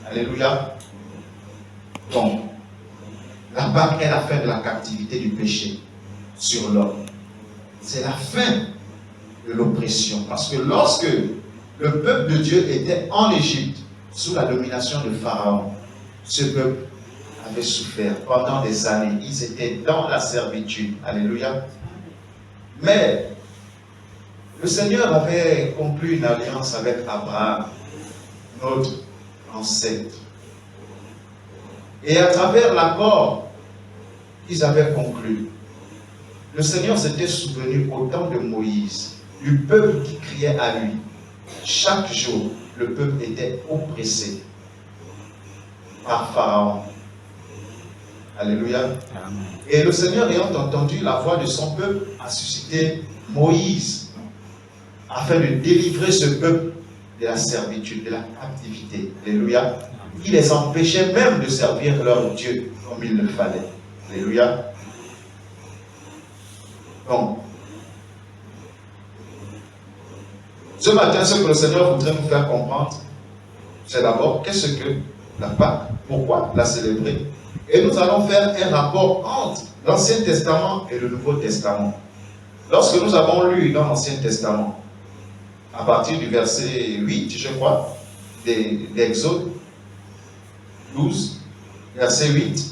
Alléluia. Donc, la Pâque est la fin de la captivité du péché sur l'homme. C'est la fin de l'oppression. Parce que lorsque le peuple de Dieu était en Égypte, sous la domination de Pharaon, ce peuple avait souffert pendant des années. Ils étaient dans la servitude. Alléluia. Mais le Seigneur avait conclu une alliance avec Abraham, notre ancêtre. Et à travers l'accord qu'ils avaient conclu, le Seigneur s'était souvenu au temps de Moïse, du peuple qui criait à lui. Chaque jour, le peuple était oppressé par Pharaon. Alléluia. Amen. Et le Seigneur, ayant entendu la voix de son peuple, a suscité Moïse afin de délivrer ce peuple de la servitude, de la captivité. Alléluia. Il les empêchait même de servir leur Dieu comme il le fallait. Alléluia. Donc, ce matin, ce que le Seigneur voudrait nous faire comprendre, c'est d'abord qu'est-ce que la Pâque, pourquoi la célébrer. Et nous allons faire un rapport entre l'Ancien Testament et le Nouveau Testament. Lorsque nous avons lu dans l'Ancien Testament, à partir du verset 8, je crois, d'Exode 12, verset 8,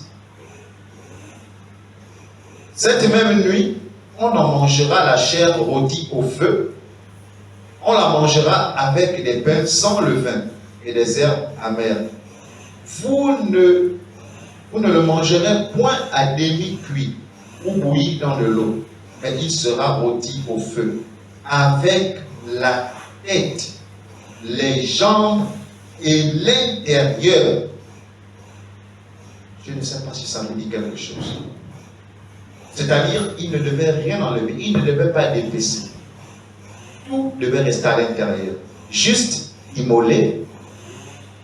cette même nuit, on en mangera la chair rôtie au feu, on la mangera avec des pains sans levain et des herbes amères. Vous ne le mangerez point à demi-cuit ou bouilli dans de l'eau, mais il sera rôti au feu, avec la tête, les jambes et l'intérieur. Je ne sais pas si ça me dit quelque chose. C'est-à-dire, il ne devait rien enlever, il ne devait pas dépecer. Tout devait rester à l'intérieur. Juste immoler,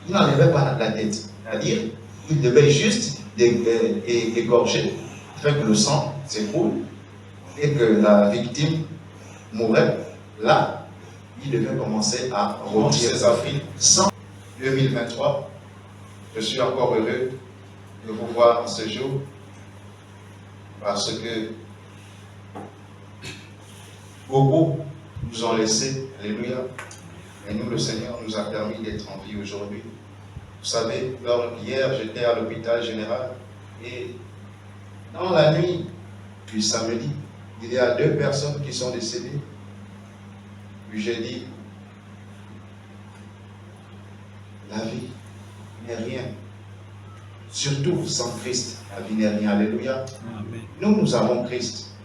il n'enlevait pas la tête. C'est-à-dire, il devait juste égorger, afin que le sang s'écoule et que la victime mourait. Là, il devait commencer à rôtir ses affines. 2023, je suis encore heureux de vous voir en ce jour parce que beaucoup nous ont laissé, alléluia, et nous, le Seigneur nous a permis d'être en vie aujourd'hui. Vous savez, hier, j'étais à l'hôpital général et dans la nuit du samedi, il y a 2 personnes qui sont décédées. Puis j'ai dit, la vie n'est rien. Surtout sans Christ, la vie n'est rien. Alléluia. Amen. Nous avons Christ.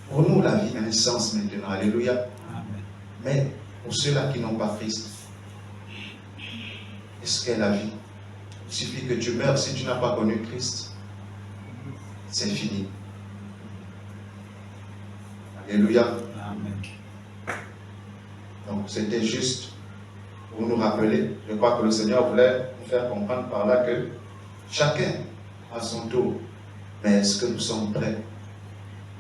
Pour nous, la vie a un sens maintenant. Alléluia. Amen. Mais pour ceux-là qui n'ont pas Christ, qu'est-ce qu'est la vie? Il suffit que tu meurs. Si tu n'as pas connu Christ, c'est fini. Alléluia. Amen. Donc c'était juste pour nous rappeler. Je crois que le Seigneur voulait nous faire comprendre par là que chacun à son tour. Mais est-ce que nous sommes prêts?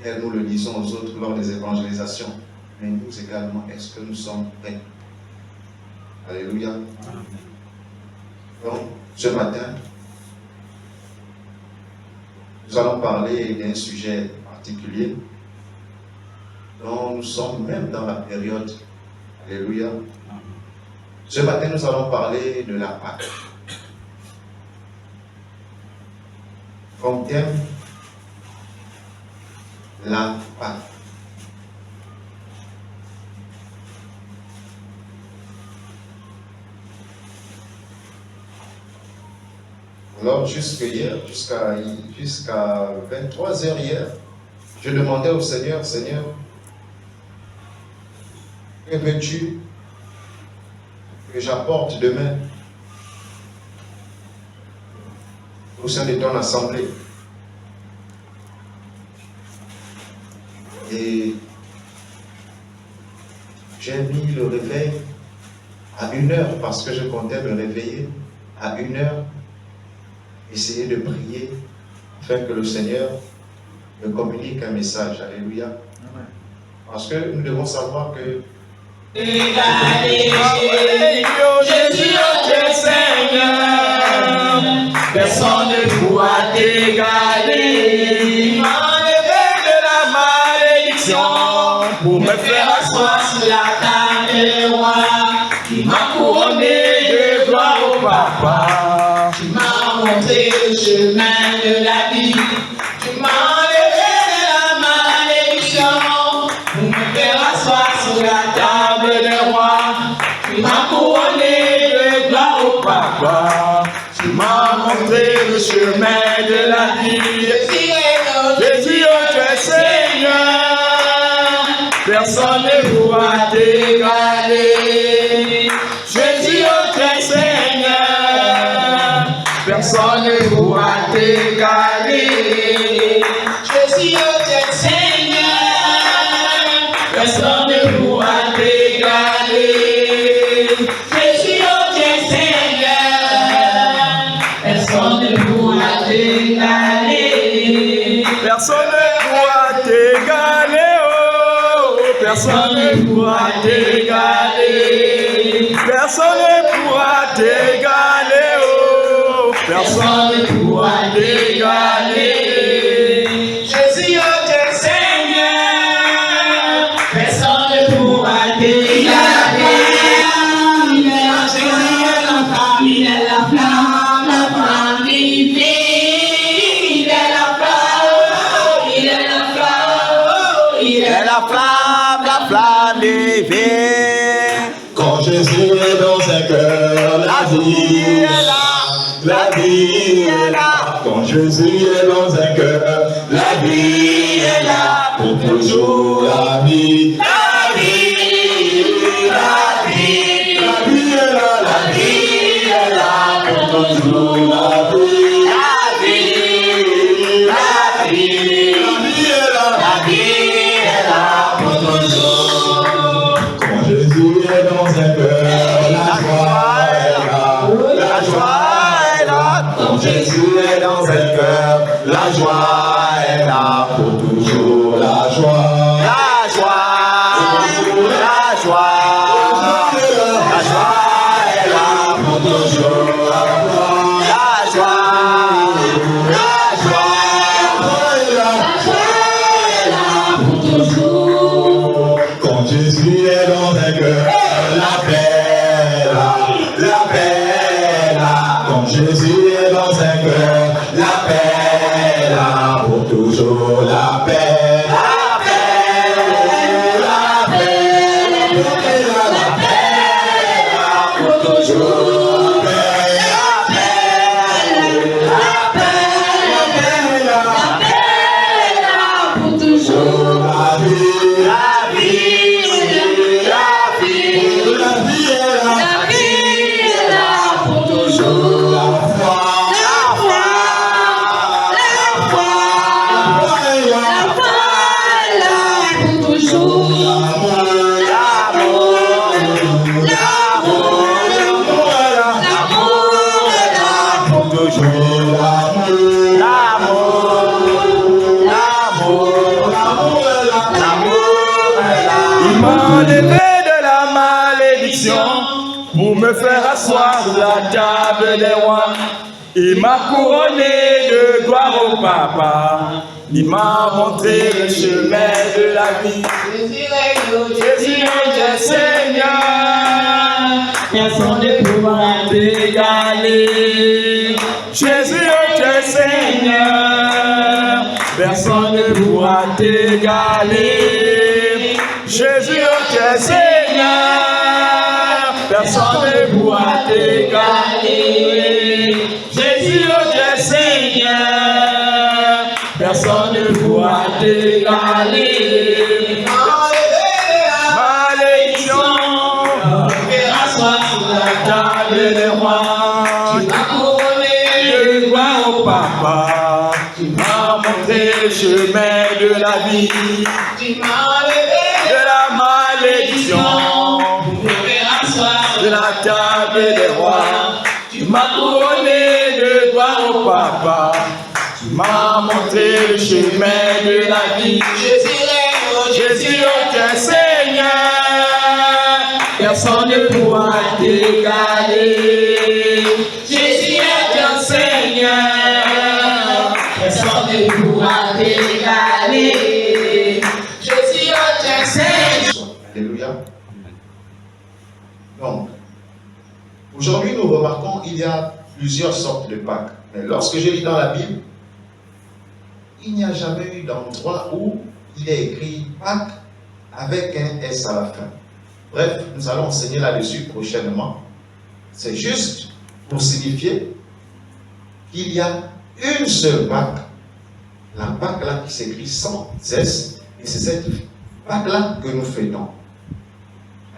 Et nous le disons aux autres lors des évangélisations. Mais nous également, est-ce que nous sommes prêts? Alléluia. Amen. Donc, ce matin, nous allons parler d'un sujet particulier dont nous sommes même dans la période. Alléluia. Ce matin, nous allons parler de la Pâque. Comme thème, la Pâque. Alors, jusqu'à 23h hier, je demandais au Seigneur, Seigneur, que veux-tu que j'apporte demain au sein de ton assemblée. Et j'ai mis le réveil à 1h parce que je comptais me réveiller à 1h, essayer de prier afin que le Seigneur me communique un message. Alléluia. Parce que nous devons savoir que Jésus, notre Seigneur, personne ne pourra t'égaler. Il m'a enlevé de la malédiction pour me faire asseoir sur la table des rois. Il m'a couronné de gloire au Papa. Tu m'as montré le chemin de la vie. Tu m'as enlevé de la malédiction pour me faire asseoir sur la table des rois. Tu m'as couronné de gloire au Papa. Tu m'as montré le chemin de la vie. Jésus, notre Seigneur, personne ne pourra t'égaler. Jésus, notre Seigneur, personne ne pourra t'égaler. Jésus, notre Seigneur, personne ne pourra t'égaler. Jésus, notre Seigneur, personne ne pourra t'égaler. Personne ne pourra t'égaler, oh, personne ne pourra t'égaler. Personne ne pourra t'égaler, oh, personne ne pourra t'égaler. Jésus, notre Seigneur, personne ne pourra t'égaler. Il est la flamme, il est la flamme divine. Il est la flamme, il est la flamme, il est la flamme divine. Quand Jésus est dans un cœur, la vie est là. La vie est là. Quand Jésus est dans un cœur, la vie est là. Pour toujours la vie. La vie, la vie. La vie est là. La vie est là. Pour toujours la vie. La vie, la vie. La vie est là. La vie est là. Pour toujours. Quand Jésus est dans un cœur, la joie est là. La joie est là. Quand Jésus est dans un cœur, la joie est là. Pour toujours la joie. La joie. La joie. La joie est là. Pour toujours la joie. La joie. La joie est là. Pour toujours. Quand Jésus est dans un cœur, la paix est là. La paix est là. Quand Jésus est dans un cœur, la paix est là. Pour toujours la paix. La paix, la paix, la paix, la paix est là. Pour toujours. La paix, la paix, la paix est là. La paix est là. Pour toujours. La vie, la vie, la vie, la vie est là. La vie est là. Pour toujours. La foi, la foi, la foi, la foi est là. Pour toujours. L'amour, l'amour, l'amour, l'amour est là. Pour toujours. L'amour, l'amour, l'amour est là. L'amour est là. Il m'a enlevé de la malédiction pour me faire asseoir sur la table des rois. Il m'a couronné de gloire au Papa. Il m'a montré le chemin de la vie. Jésus, notre Seigneur, personne ne pourra t'égaler. Jésus, notre Seigneur, personne ne pourra t'égaler. Jésus, notre Seigneur, personne ne pourra t'égaler. Jésus, notre Seigneur, personne ne pourra t'égaler. Malédiction, faire asseoir sur la vie. Tu m'as enlevé de la malédiction. Pour me faire asseoir de la table des rois. Tu m'as couronné de gloire au Papa. Tu m'as montré le chemin de la vie. Jésus, oh Dieu Seigneur, personne ne pourra t'égaler. Jésus, oh Dieu Seigneur, personne ne pourra t'égaler. Jésus, oh Dieu Seigneur. Alléluia. Donc, aujourd'hui, nous remarquons qu'il y a plusieurs sortes de Pâques. Mais lorsque je lis dans la Bible, il n'y a jamais eu d'endroit où il est écrit Pâques avec un S à la fin. Bref, nous allons enseigner là-dessus prochainement. C'est juste pour signifier qu'il y a une seule Pâque. La Pâque là qui s'écrit sans S. Et c'est cette Pâque là que nous fêtons.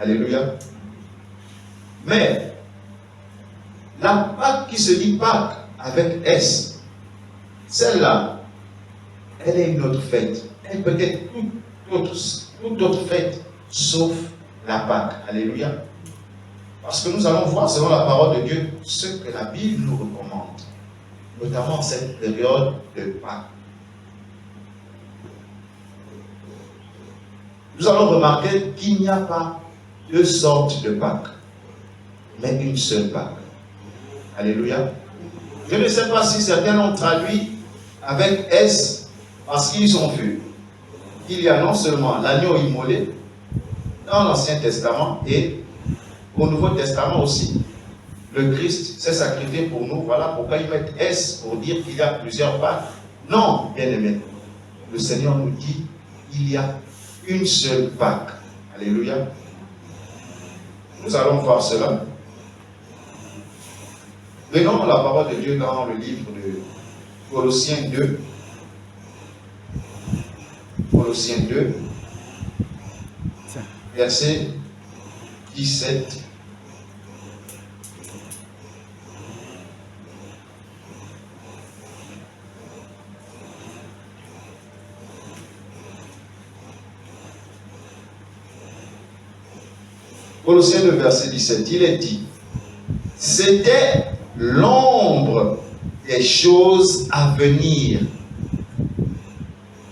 Alléluia. Mais la Pâque qui se dit Pâques avec S, celle-là, elle est une autre fête. Elle peut être toute autre fête, sauf la Pâque. Alléluia. Parce que nous allons voir, selon la parole de Dieu, ce que la Bible nous recommande, notamment cette période de Pâques. Nous allons remarquer qu'il n'y a pas deux sortes de Pâques, mais une seule Pâque. Alléluia. Je ne sais pas si certains ont traduit avec S parce qu'ils ont vu qu'il y a non seulement l'agneau immolé dans l'Ancien Testament et au Nouveau Testament aussi. Le Christ s'est sacrifié pour nous. Voilà pourquoi ils mettent S pour dire qu'il y a plusieurs Pâques. Non, bien aimé. Le Seigneur nous dit qu'il y a une seule Pâque. Alléluia. Nous allons voir cela. Prenons la parole de Dieu dans le livre de Colossiens 2. Colossiens 2, verset 17. Colossiens 2, verset 17, il est dit, c'était l'ombre des choses à venir.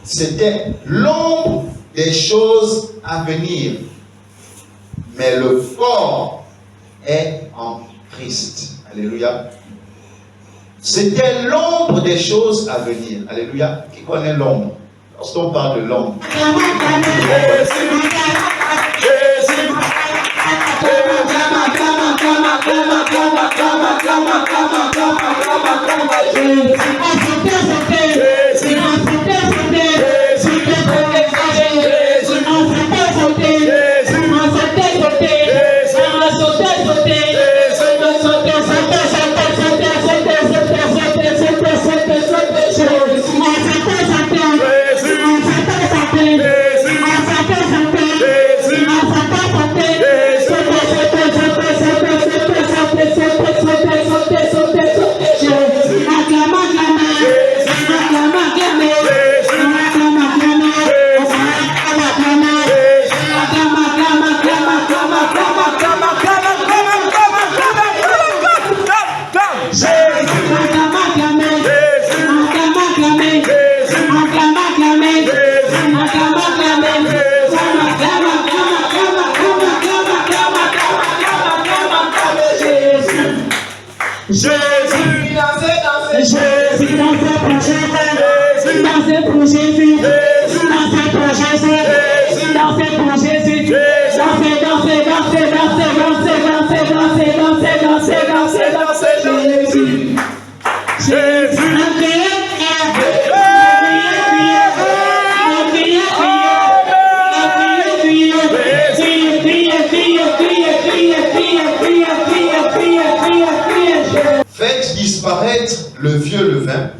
C'était l'ombre des choses à venir. Mais le corps est en Christ. Alléluia. C'était l'ombre des choses à venir. Alléluia. Qui connaît l'ombre? Lorsqu'on parle de l'ombre. Faites disparaître le vieux levain,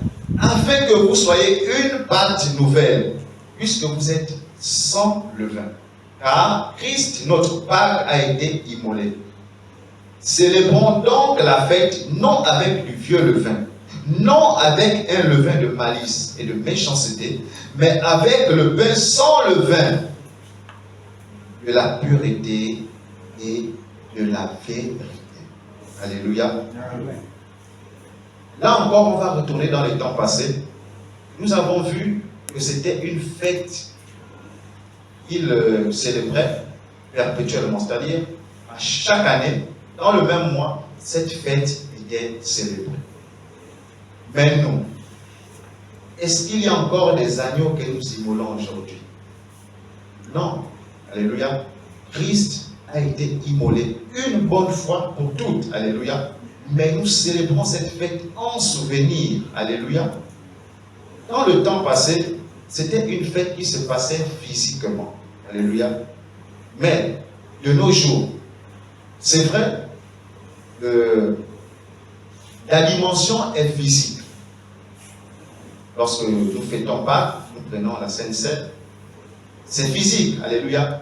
afin que vous soyez une pâte nouvelle, puisque vous êtes sans levain. Car Christ, notre Pâque, a été immolé. Célébrons donc la fête non avec du vieux levain, non avec un levain de malice et de méchanceté, mais avec le pain sans levain de la pureté et de la vérité. Alléluia. Amen. Là encore, on va retourner dans les temps passés. Nous avons vu que c'était une fête qu'ils célébraient perpétuellement, c'est-à-dire à chaque année, dans le même mois, cette fête était célébrée. Mais nous, est-ce qu'il y a encore des agneaux que nous immolons aujourd'hui? Non. Alléluia. Christ a été immolé une bonne fois pour toutes. Alléluia. Mais nous célébrons cette fête en souvenir. Alléluia. Dans le temps passé, c'était une fête qui se passait physiquement. Alléluia. Mais de nos jours, c'est vrai, la dimension est physique. Lorsque nous fêtons Pâques, nous prenons la Sainte Seine, c'est physique. Alléluia.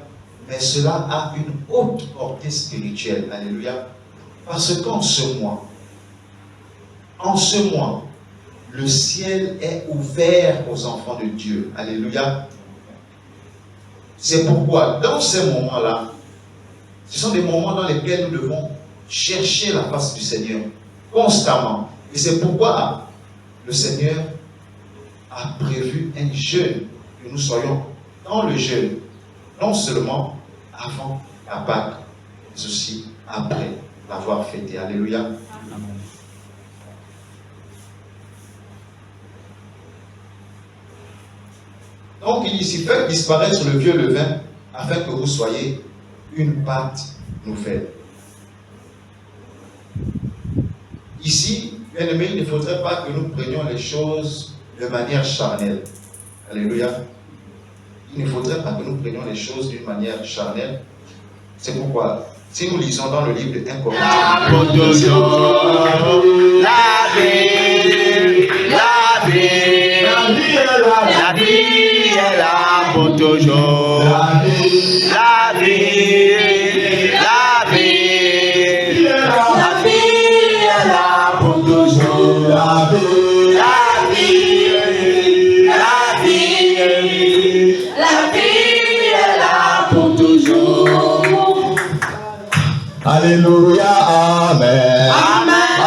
Mais cela a une haute portée spirituelle. Alléluia. Parce qu'en ce mois, le ciel est ouvert aux enfants de Dieu. Alléluia. C'est pourquoi, dans ces moments-là, ce sont des moments dans lesquels nous devons chercher la face du Seigneur constamment. Et c'est pourquoi le Seigneur a prévu un jeûne, que nous soyons dans le jeûne, non seulement avant la Pâque, mais aussi après l'avoir fêté. Alléluia. Amen. Donc il dit, fait disparaître le vieux levain, afin que vous soyez une pâte nouvelle. Ici, bien aimé, il ne faudrait pas que nous prenions les choses de manière charnelle. Alléluia. Il ne faudrait pas que nous prenions les choses d'une manière charnelle. C'est pourquoi, si nous lisons dans le livre de 1 Corinthiens, la vie est là pour toujours. La vie est là pour toujours. La vie est là pour toujours. Alléluia, amen.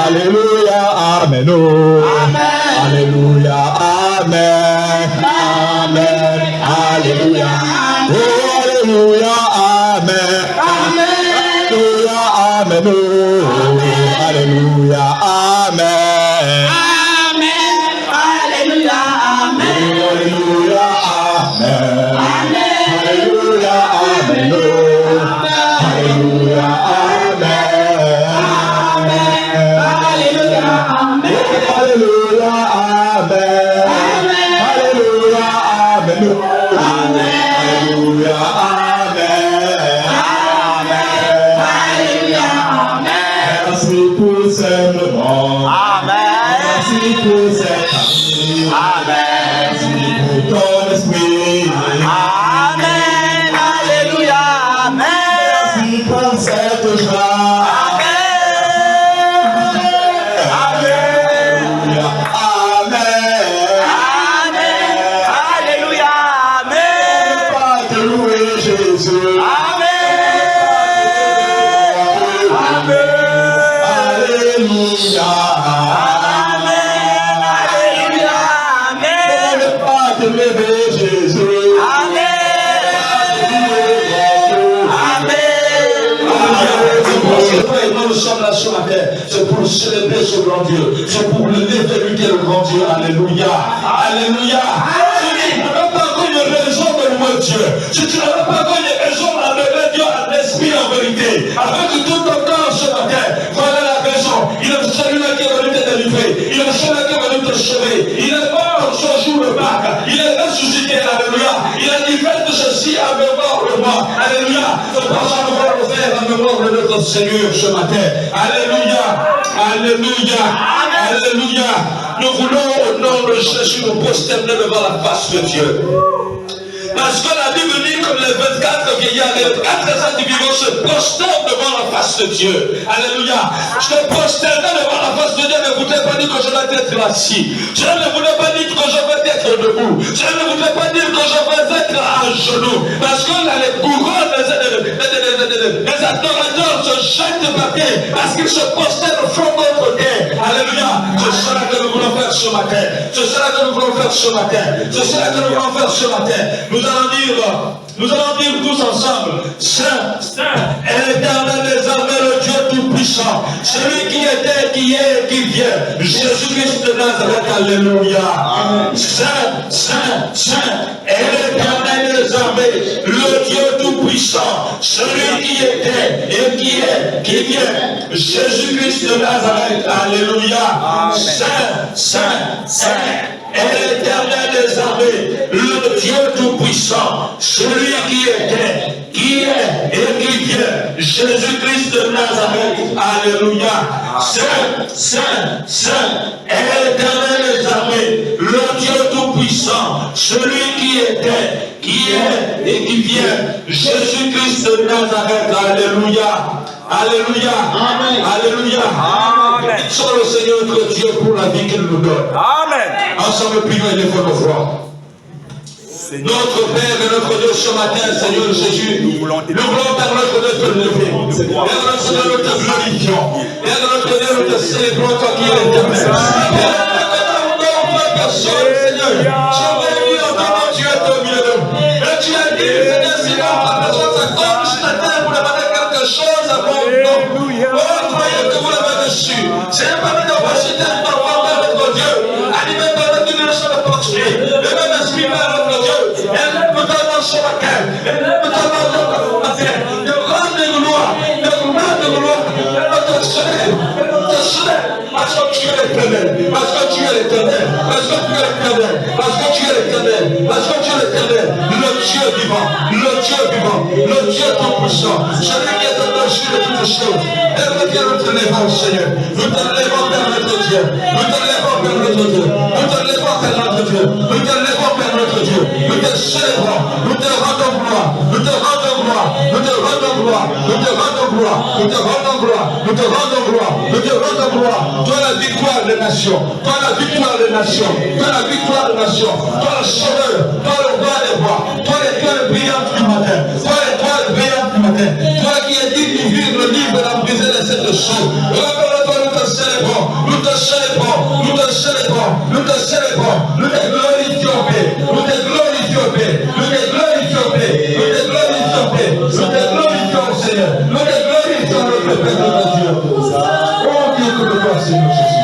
Alléluia, amen. Alléluia, amen. Amen. Alléluia. Oh, alléluia, amen. Alléluia, amen. Alléluia, amen. Alléluia, amen. Alléluia, amen. Alléluia, amen. Alléluia, merci pour simplement. Merci pour cette amour. Merci pour ton esprit. Alléluia, merci pour cette joie. C'est pour célébrer ce grand Dieu. C'est pour l'éviter le grand Dieu. Alléluia. Alléluia. Tu n'as pas connu raison de louer Dieu. Si tu n'as pas connu raison d'amener Dieu en esprit en vérité, afin que tout ton corps ce matin, voilà la raison. Il est celui-là qui est venu te délivrer. Il est celui-là qui est venu te sauver. Il est mort ce jour de Pâques. Il est ressuscité. Alléluia. Il a dit faites ceci en mémoire de moi. Alléluia. Nous passons à le faire en mémoire de notre Seigneur ce matin. Alléluia. Alléluia. Alléluia. Nous voulons au nom de Jésus nous prosterner devant la face de Dieu. Parce que la Bible dit que comme les 24 vieillards et les 4 du vivant se prosternent devant la face de Dieu. Alléluia. Je me prosterne devant la face de Dieu, ne voudrais pas dire que je vais être assis. Je ne voudrais pas dire que je vais être debout. Je ne voudrais pas dire que je vais être à genoux. Parce que là, les couronnes, les adorateurs se jettent par terre. Parce qu'ils se prosternent au fond de notre terre. Alléluia. C'est cela que nous voulons faire ce matin. C'est cela que nous voulons faire ce matin. C'est cela que nous voulons faire ce matin. Nous allons dire tous ensemble, Saint, est l'Éternel des armées, le Dieu Tout-Puissant, celui qui était, qui est et qui vient, Jésus-Christ de Nazareth, alléluia. Saint, est l'Éternel des armées, le Dieu Tout-Puissant, celui qui était et qui est, qui vient, Jésus-Christ de Nazareth, alléluia. Saint, est l'Éternel des armées, le Dieu Tout-Puissant, celui qui était, qui est et qui vient, Jésus-Christ de Nazareth, alléluia. Saint, est l'Éternel des armées, le Dieu Tout-Puissant, celui qui était, qui est et qui vient, Jésus-Christ de Nazareth, alléluia. Alléluia. Amen. Alléluia. Amen. Bénissons le Seigneur notre Dieu pour la vie qu'il nous donne. Amen. Ensemble, prions et lèvons nos voix. Notre Père et notre Dieu ce matin, Seigneur Jésus, nous voulons permettre de te lever. Père notre Dieu, nous te glorifions. Père notre Dieu, nous te célébrons, toi qui es l'éternel. Père, personne, Seigneur. Je bénis encore Dieu au milieu de nous. Et tu as dit, Seigneur, si notre personne s'accorde ce matin pour demander quelque chose à mon nom. Oh, croyez que vous l'avez reçu. C'est parmi nos capacités de parvoir vers notre Dieu. Animé par la dimension de portée. Le même esprit vers notre Dieu. Élève-toi dans ce matin. Élève-toi dans notre matin. De grande gloire. De grande gloire. Et notre soleil. Et notre soleil. Parce que tu es l'éternel. Parce que tu es l'éternel. Parce que tu es l'éternel. Parce que tu es l'éternel. Parce que tu es l'éternel. Le Dieu vivant. Le Dieu vivant. Le Dieu tout-puissant. Celui qui est au-dessus de toutes choses. Père Dieu, nous te levons, Seigneur. Nous te levons, Père notre Dieu. Nous te levons, Père notre Dieu. Nous te levons, Père notre Dieu. Nous te levons, Père notre Dieu. Nous te célébrons. Nous te rendons gloire. Nous te rendons gloire. Nous te rendons gloire. Nous te rendons gloire. Nous te rendons gloire. Nous te rendons gloire. Nous te rendons gloire. Toi la victoire des nations. Toi la victoire des nations. Toi la victoire des nations. Toi le sauveur. Toi le roi des rois. Toi l'étoile brillante du matin. Toi l'étoile brillante du matin. Toi qui es dit d'ouvrir le livre et d'embriser les sept sceaux. Rappelle-toi, nous te célébrons. Nous te célébrons. Nous te célébrons. Nous te célébrons. Nous te glorifions, Père. Nous te glorifions, Père. Nous te glorifions, Père. Nous te glorifions, Père. Nous te glorifions, Seigneur. Nous te glorifions, notre Père, notre Dieu. Oh Dieu, que le toi, Seigneur Jésus.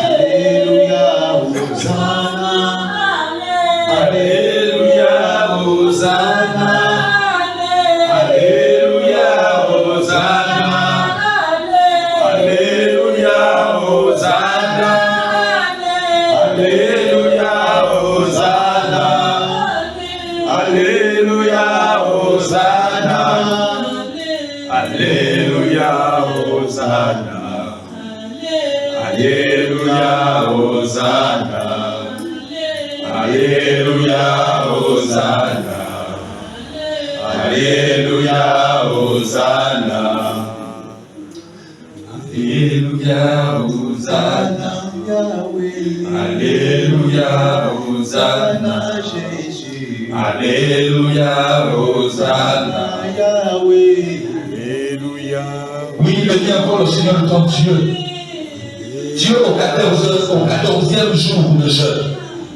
Alléluia, Hosanna. Alléluia, Hosanna. Alléluia, Hosanna. Alléluia, Hosanna. Alléluia, Hosanna. Alléluia, Hosanna. Alléluia, Hosanna. Alléluia, Hosanna. Alléluia, Hosanna. Alléluia, Hosanna. Alléluia, Hosanna. Jésus. Alléluia, Hosanna. Alléluia. Oui, le diable, le Seigneur ton Dieu. Dieu au 14e jour de jeûne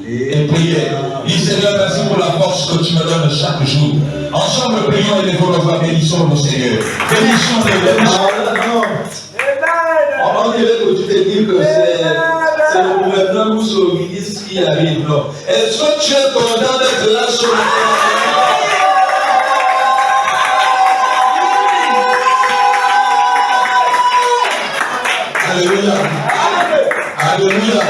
et prière. Dis Seigneur, merci pour la force que tu me donnes chaque jour. Ensemble, prions et lèvons nos voix, bénissons le Seigneur. Bénissons le on dirait que tu te dis que c'est le gouverneur ou le ministre qui arrive. Non. Est-ce que tu es content d'être là ce matin? Alléluia. Alléluia.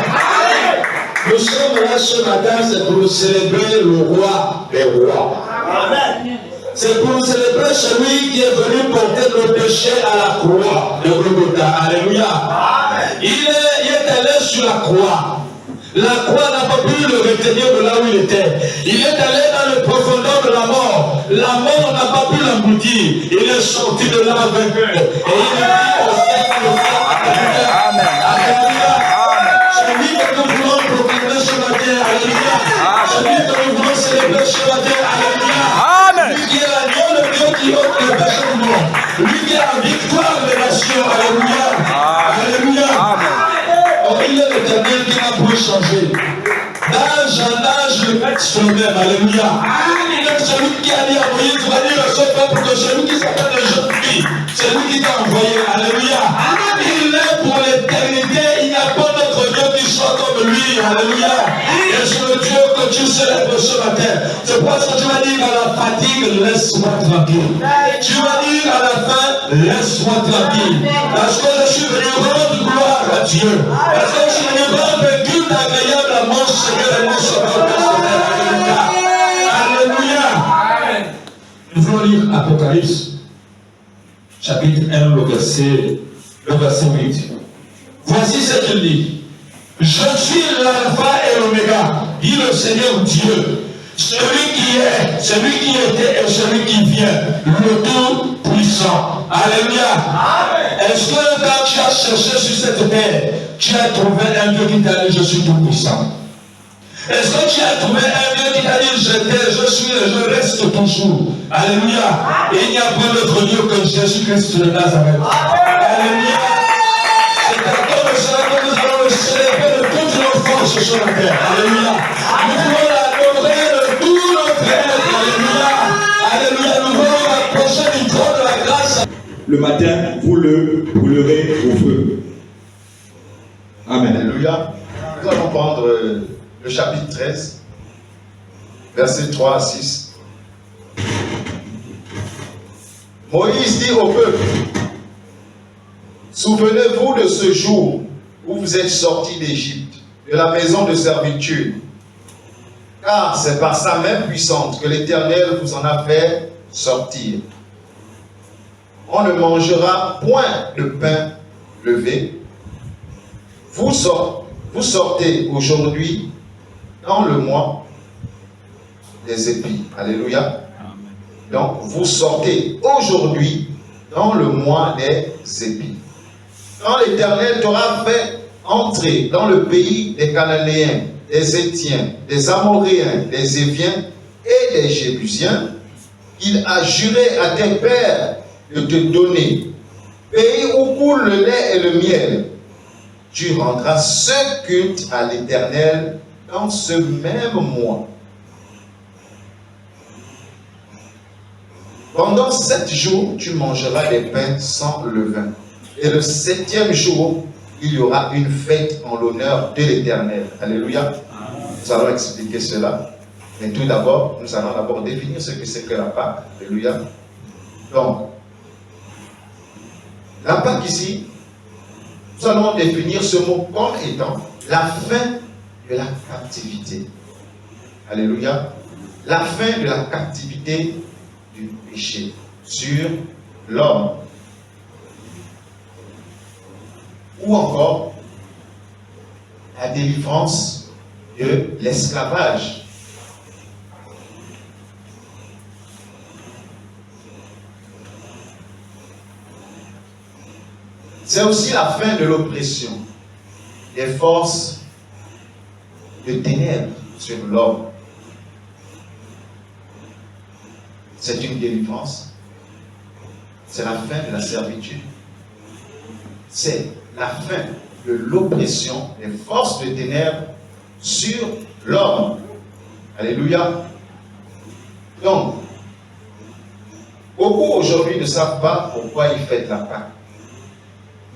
Nous sommes là ce matin, c'est pour célébrer le roi des rois. Amen. C'est pour célébrer celui qui est venu porter nos péchés à la croix de Golgotha. Alléluia. Amen. Il est allé sur la croix. La croix n'a pas pu le retenir de là où il était. Il est allé dans les profondeurs de la mort. La mort n'a pas pu l'engloutir. Il est sorti de là vainqueur. Et il est au siècle. Amen. Alléluia. Amen. C'est lui que nous voulons proclamer ce matin. Alléluia. C'est lui que nous voulons célébrer ce matin. Alléluia. Amen. Lui qui est l'agneau de Dieu qui ôte le péché du monde. Lui qui a la victoire des nations. Alléluia. Alléluia. Amen. Oh, il est l'Éternel qui n'a pu changer. D'âge en âge, le texte même. Alléluia. C'est celui qui a dit à Moïse, va dire à ce peuple que celui qui s'appelle le jeune fille, c'est lui qui t'a envoyé. Alléluia. Il est pour l'éternité. Il n'y a pas d'autre Dieu qui soit comme lui. Alléluia. Et c'est le Dieu que tu célèbres ce matin. C'est parce que tu vas dire à la fatigue, laisse-moi tranquille. Tu vas dire à la fin, laisse-moi tranquille. Parce que je suis venu rendre gloire à Dieu. Parce que je suis venu rendre un culte agréable à mon Seigneur et mon Sauveur personnel. Alléluia. Alléluia. Nous voulons lire Apocalypse, chapitre 1, le verset 8. Voici ce qu'il dit. Je suis l'alpha et l'oméga, dit le Seigneur Dieu, celui qui est, celui qui était et celui qui vient, le tout-puissant. Alléluia. Est-ce que quand tu as cherché sur cette terre, tu as trouvé un Dieu qui t'a dit je suis tout-puissant? Est-ce que tu as trouvé un Dieu qui t'a dit je suis, je reste toujours? Alléluia. Et il n'y a pas d'autre Dieu que Jésus-Christ de Nazareth. Alléluia. C'est comme cela que nous allons le célébrer de toutes nos forces sur la terre. Alléluia. Nous voulons l'adorer de tout notre être. Alléluia. Alléluia. Nous voulons l'approcher du trône de la grâce. Le matin, vous le brûlerez au feu. Amen. Alléluia. Nous allons prendre le chapitre 13, versets 3 à 6. Moïse dit au peuple, souvenez-vous de ce jour où vous êtes sortis d'Égypte, de la maison de servitude, car c'est par sa main puissante que l'Éternel vous en a fait sortir. On ne mangera point de pain levé. Vous sortez aujourd'hui dans le mois des épis. Alléluia. Donc, vous sortez aujourd'hui dans le mois des épis. Quand l'Éternel t'aura fait entrer dans le pays des Cananéens, des Héthiens, des Amoréens, des Éviens et des Jébusiens, qu'il a juré à tes pères de te donner, pays où coule le lait et le miel, tu rendras ce culte à l'Éternel dans ce même mois. Pendant 7 jours, tu mangeras des pains sans levain. Et le 7e jour, il y aura une fête en l'honneur de l'Éternel. Alléluia. Nous allons expliquer cela. Mais tout d'abord, nous allons d'abord définir ce que c'est que la Pâque. Alléluia. Donc, la Pâque ici, nous allons définir ce mot comme étant la fin de la captivité. Alléluia. La fin de la captivité du péché sur l'homme. Ou encore la délivrance de l'esclavage. C'est aussi la fin de l'oppression des forces de ténèbres sur l'homme. C'est une délivrance. C'est la fin de la servitude. C'est la fin de l'oppression des forces de ténèbres sur l'homme. Alléluia. Donc, beaucoup aujourd'hui ne savent pas pourquoi ils fêtent la Pâque.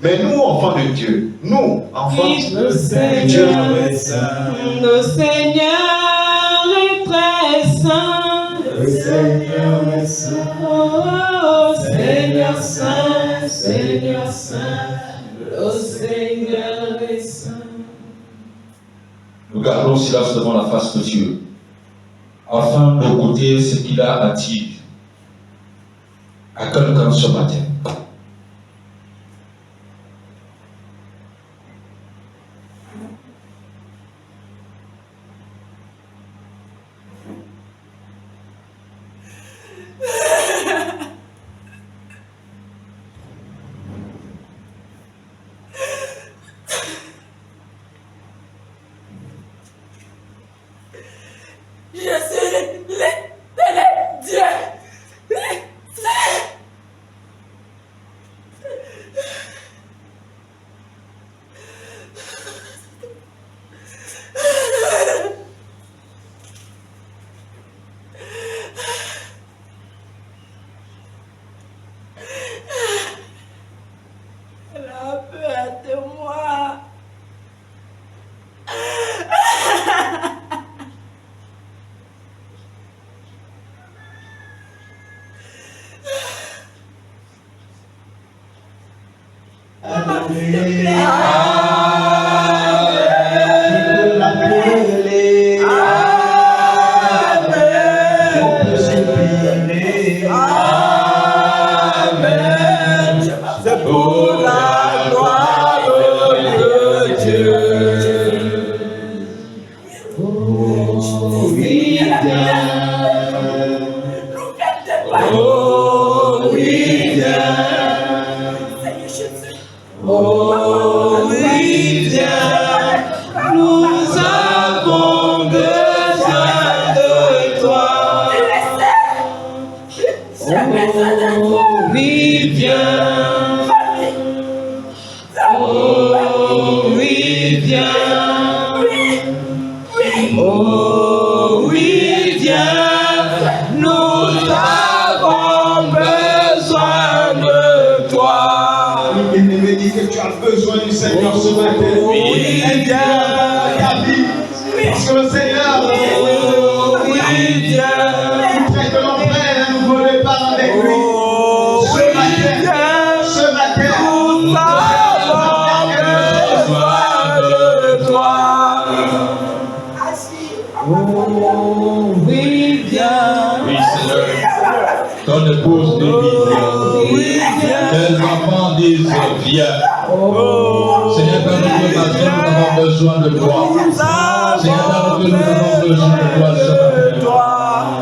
Mais nous, enfants de Dieu, nous, enfants Le de Seigneur Dieu, est saint. Le Seigneur est très saint. Le Seigneur est saint. Oh, Seigneur saint, Seigneur saint. Le Seigneur est saint. Nous gardons silence devant la face de Dieu, afin d'écouter ce qu'il a à dire à quelqu'un ce matin. Elle a peur de moi. C'est pour la gloire de Dieu. Oh oui, viens. Oh oui, viens. Oh oui, viens. Nous avons besoin de toi. Oh oui, viens. Oh oui, viens. Oh oui, viens. Nous avons besoin de toi. Il me dit que tu as besoin du Seigneur ce matin. Oui, viens. Ta vie. Parce que le Seigneur, Oui, viens. nous fait que l'on prenne un nouveau départ avec lui. Ce matin, Nous avons besoin de toi. Oh oui, viens. Oui, Seigneur. Ton épouse nous dit, Oui, viens. tes enfants disent, viens. Seigneur, dans notre nation, nous avons besoin de toi. Seigneur, dans notre nous avons besoin de toi ce matin.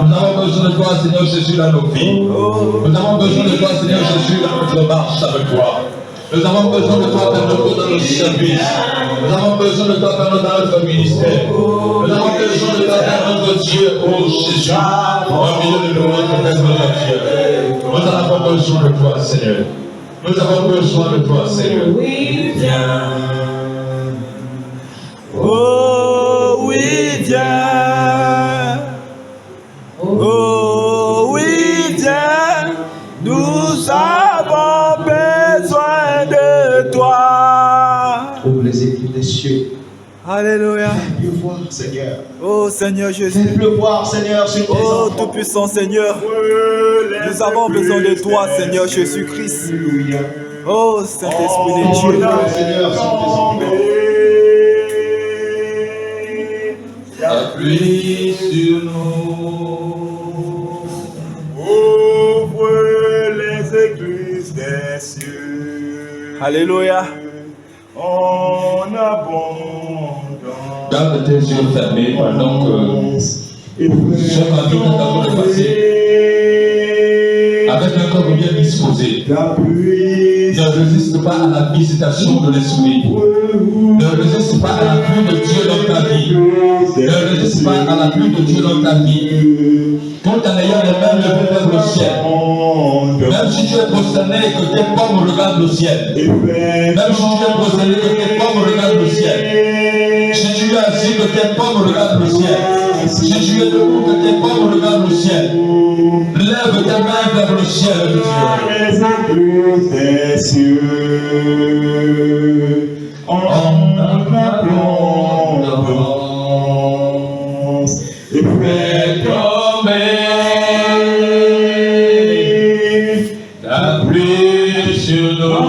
Nous avons besoin de toi, Seigneur Jésus, dans nos vies. Nous avons besoin de toi, Seigneur Jésus, dans notre marche avec toi. Nous avons besoin de toi, Père, dans nos services. Nous avons besoin de toi, Père, dans notre ministère. Nous avons besoin de toi, Père, notre Dieu, oh Jésus. Au milieu de nous, notre Père, notre Dieu. Nous avons besoin de toi, Seigneur. Nous avons besoin de toi, Seigneur. Oui, viens. Oh oui, viens. Oh oui, viens. Nous avons besoin de toi. ouvre les éclats des cieux. Alléluia. Fais pleuvoir, Seigneur. Oh Seigneur Jésus. Fais pleuvoir, Seigneur, sur tes Oh enfants. Tout-Puissant Seigneur. Nous avons besoin de toi, Seigneur Jésus-Christ. Alléluia. Oh Saint-Esprit de Dieu. Seigneur, sur tes enfants. Appuie sur nous. Ouvre les églises des cieux. Alléluia. En abondance. Garde tes yeux fermés pendant que ce cantique est en train de passer. Avec un corps bien disposé. Ne résiste pas à la visitation de l'esprit. Ne résiste pas à la pluie de Dieu dans ta vie. Ne résiste pas à la pluie de Dieu dans ta vie. Tout en ayant les mains levées vers le ciel. Même si tu es prosterné et que tes pommes regardent le ciel. Même si tu es prosterné et que tes pommes regardent le ciel. Si tu es assis, que tes pommes regardent le ciel. Si tu es debout, que tes pommes regardent le ciel. Lève tes mains vers le ciel de Dieu. Les églises des cieux. En abondance. Et fais tomber La pluie sur nous.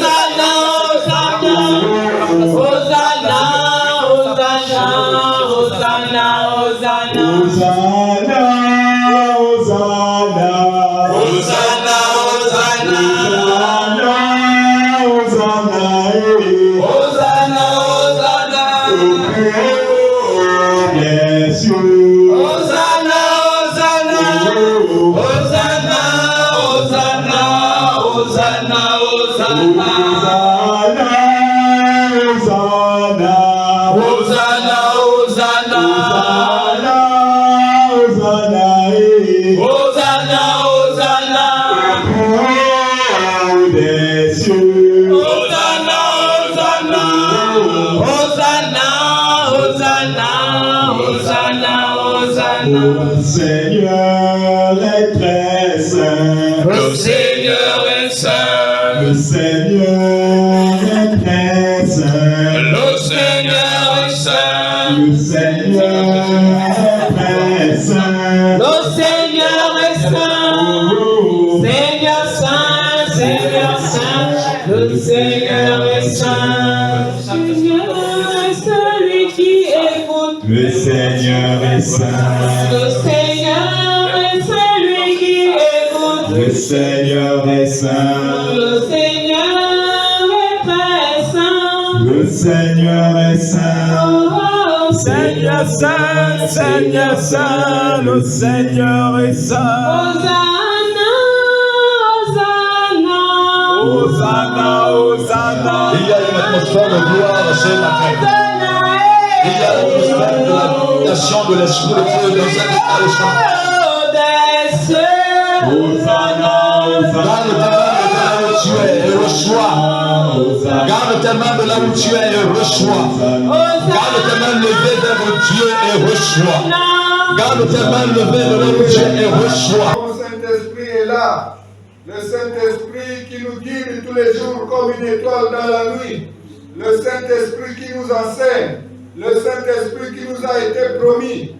Hosanna, Hosanna. Hosanna, Hosanna. Hosanna, Hosanna. Le Seigneur est très saint. Le Seigneur est saint. Le Seigneur est très saint. Le Seigneur est saint. Le Seigneur est très saint. Le Seigneur est saint. Seigneur saint, Seigneur saint. Le Seigneur est saint. Seigneur est celui qui écoute. Le Seigneur est saint. Le Seigneur est celui qui écoute. Le Seigneur est saint. Le Seigneur est très saint. Le Seigneur est saint. Oh, Seigneur saint, Seigneur saint, le Seigneur est saint. Hosanna, Hosanna, Hosanna. Il y a une atmosphère de gloire ce matin. Il y a une atmosphère de la nation de l'Esprit de Dieu dans cette état. Hosanna, Garde tes mains de là où tu es et reçois. Garde tes mains de là où tu es et reçois. Garde tes mains levées vers Dieu et reçois. Garde tes mains levées de là où tu es et reçois. Le Saint-Esprit est là. Le Saint-Esprit qui nous guide tous les jours comme une étoile dans la nuit. Le Saint-Esprit qui nous enseigne. Le Saint-Esprit qui nous a été promis.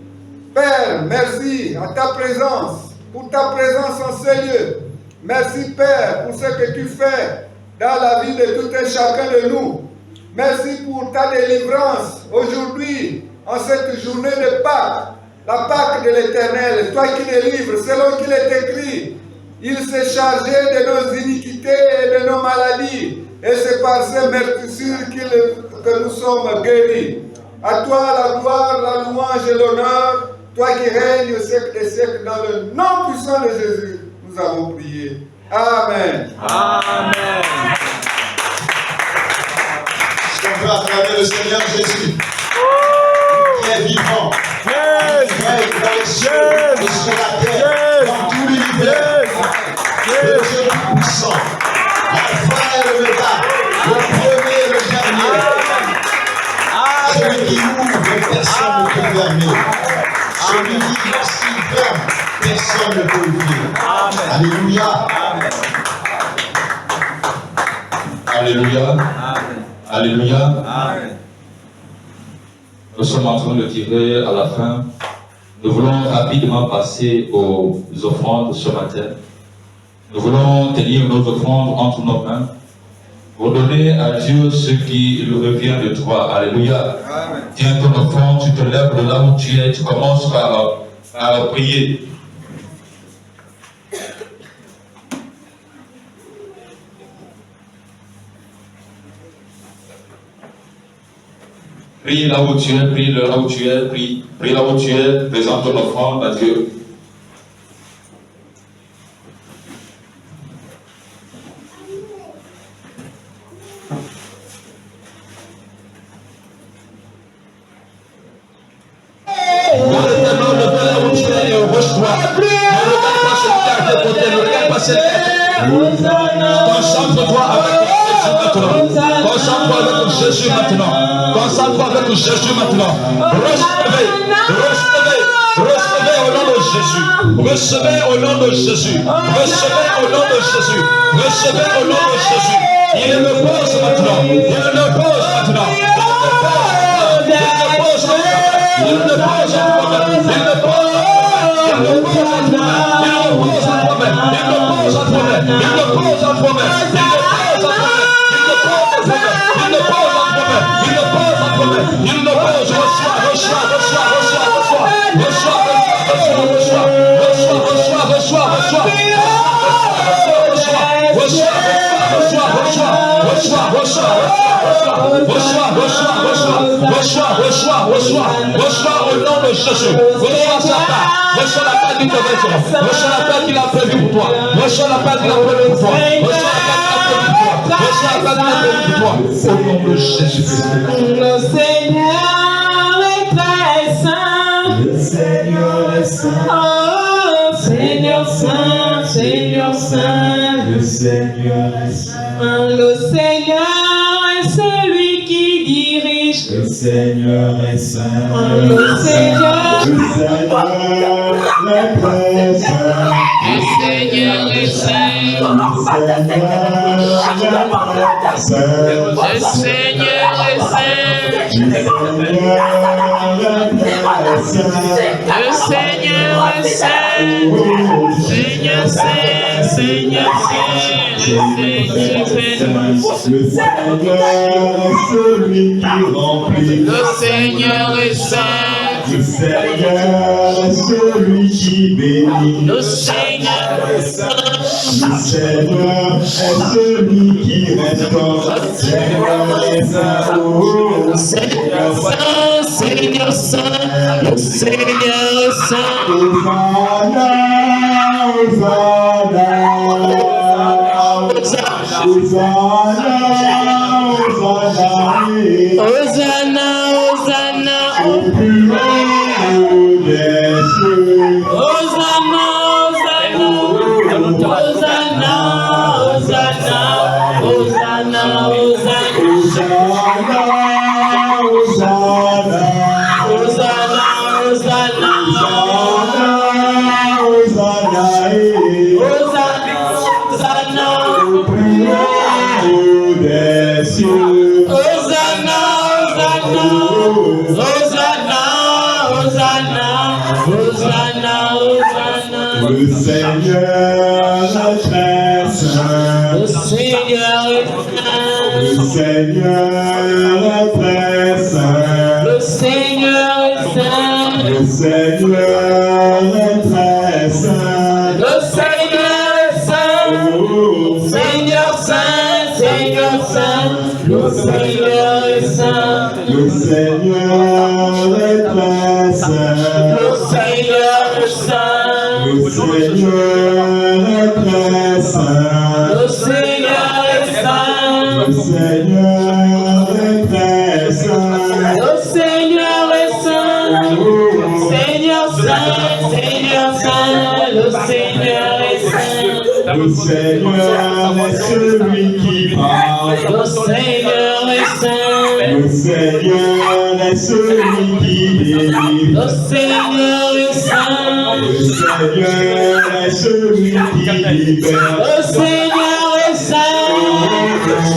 Père, merci à ta présence, pour ta présence en ces lieux. Merci Père pour ce que tu fais dans la vie de tout un chacun de nous. Merci pour ta délivrance aujourd'hui, en cette journée de Pâques, la Pâques de l'Éternel, toi qui délivres, selon qu'il est écrit. Il s'est chargé de nos iniquités et de nos maladies, et c'est par ces meurtrissures que nous sommes guéris. À toi la gloire, la louange et l'honneur, toi qui règnes au siècle des siècles, dans le nom puissant de Jésus, nous avons prié. Amen. Amen. Est-ce qu'on peut acclamer le Seigneur Jésus, qui est vivant, qui règne dans les cieux et sur la terre, dans tout l'univers, le Dieu tout-puissant, l'alpha et l'oméga, le premier et le dernier, celui qui ouvre, personne ne peut fermer, celui qui, lorsqu'il ferme, personne ne peut ouvrir. Alléluia. Alléluia. Alléluia. Nous sommes en train de tirer à la fin. Nous voulons rapidement passer aux offrandes ce matin. Nous voulons tenir nos offrandes entre nos mains pour donner à Dieu ce qui lui revient de toi. Alléluia. Tiens ton offrande, tu te lèves de là où tu es, tu commences par prier. Prie là où tu es, prie là où tu es, prie là où tu es, présente ton offrande à Dieu. Garde tes mains levées là où tu es et reçois. Ne regarde pas celui qui a à tes côtés, ne regarde pas celui qui a à tes côtés. Concentre-toi avec Jésus maintenant. Concentre-toi avec Jésus maintenant. Recevez au nom de Jésus. Recevez au nom de Jésus. Recevez au nom de Jésus. Recevez au nom de Jésus. Il le pose maintenant. Il le pose maintenant. Il le pose reçois au nom de Jésus. Reçois sa part. Reçois la part qu'il te veut. Reçois la part qu'il a prévue pour toi. Reçois la part qu'il a prévue pour toi. Reçois la part qu'il a prévue pour toi. Reçois la part qu'il a prévue pour toi. Au nom de Jésus-Christ. Le Seigneur est très saint. Le Seigneur est saint. Oh, Seigneur saint, Seigneur saint. Le Seigneur est saint. Le Seigneur est celui qui dirige. Le Seigneur est saint. Le Seigneur. Le Seigneur est très saint. Le Seigneur est saint. Le Seigneur est saint. Le Seigneur est saint. Seigneur saint, Seigneur saint, Le Seigneur est celui qui remplit. le Seigneur est saint. Le Seigneur est celui qui bénit. Le Seigneur est saint. Le Seigneur est celui qui restaure. Le Seigneur est saint. Oh, Seigneur saint, Seigneur saint, le Seigneur est saint. Hosanna, Hosanna, Hosanna, Hosanna, Hosanna, au plus haut des cieux. Hosanna, Hosanna, Hosanna, Hosanna, Hosanna, Hosanna. Le Seigneur est très saint. Le Seigneur est saint. Le Seigneur est très saint. Le Seigneur est saint. Le Seigneur est très saint. Le Seigneur est saint. Seigneur saint, Seigneur saint. Le Seigneur est saint. Le Seigneur est très saint. Le Seigneur est saint. Le Seigneur est très saint. Le Seigneur est saint. Le Seigneur est très saint. Le Seigneur est saint. Seigneur saint, Seigneur saint. Le Seigneur est saint. Le Seigneur est celui qui parle. Le Seigneur est saint. Le Seigneur est celui qui délivre. Le Seigneur est saint. Le Seigneur est celui qui libère. Le Seigneur est saint.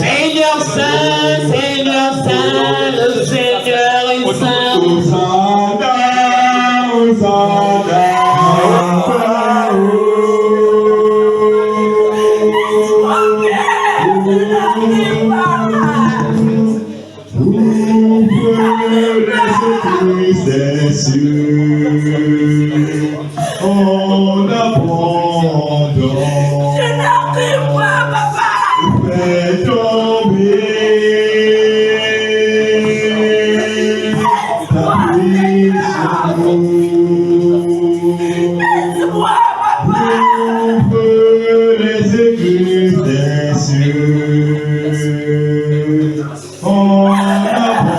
Seigneur saint, Seigneur saint. Le Seigneur est saint. Hosanna, Hosanna. Des cieux, en abondance, fais tomber ta pluie sur nous. Ouvre les écluses des cieux, en abondance.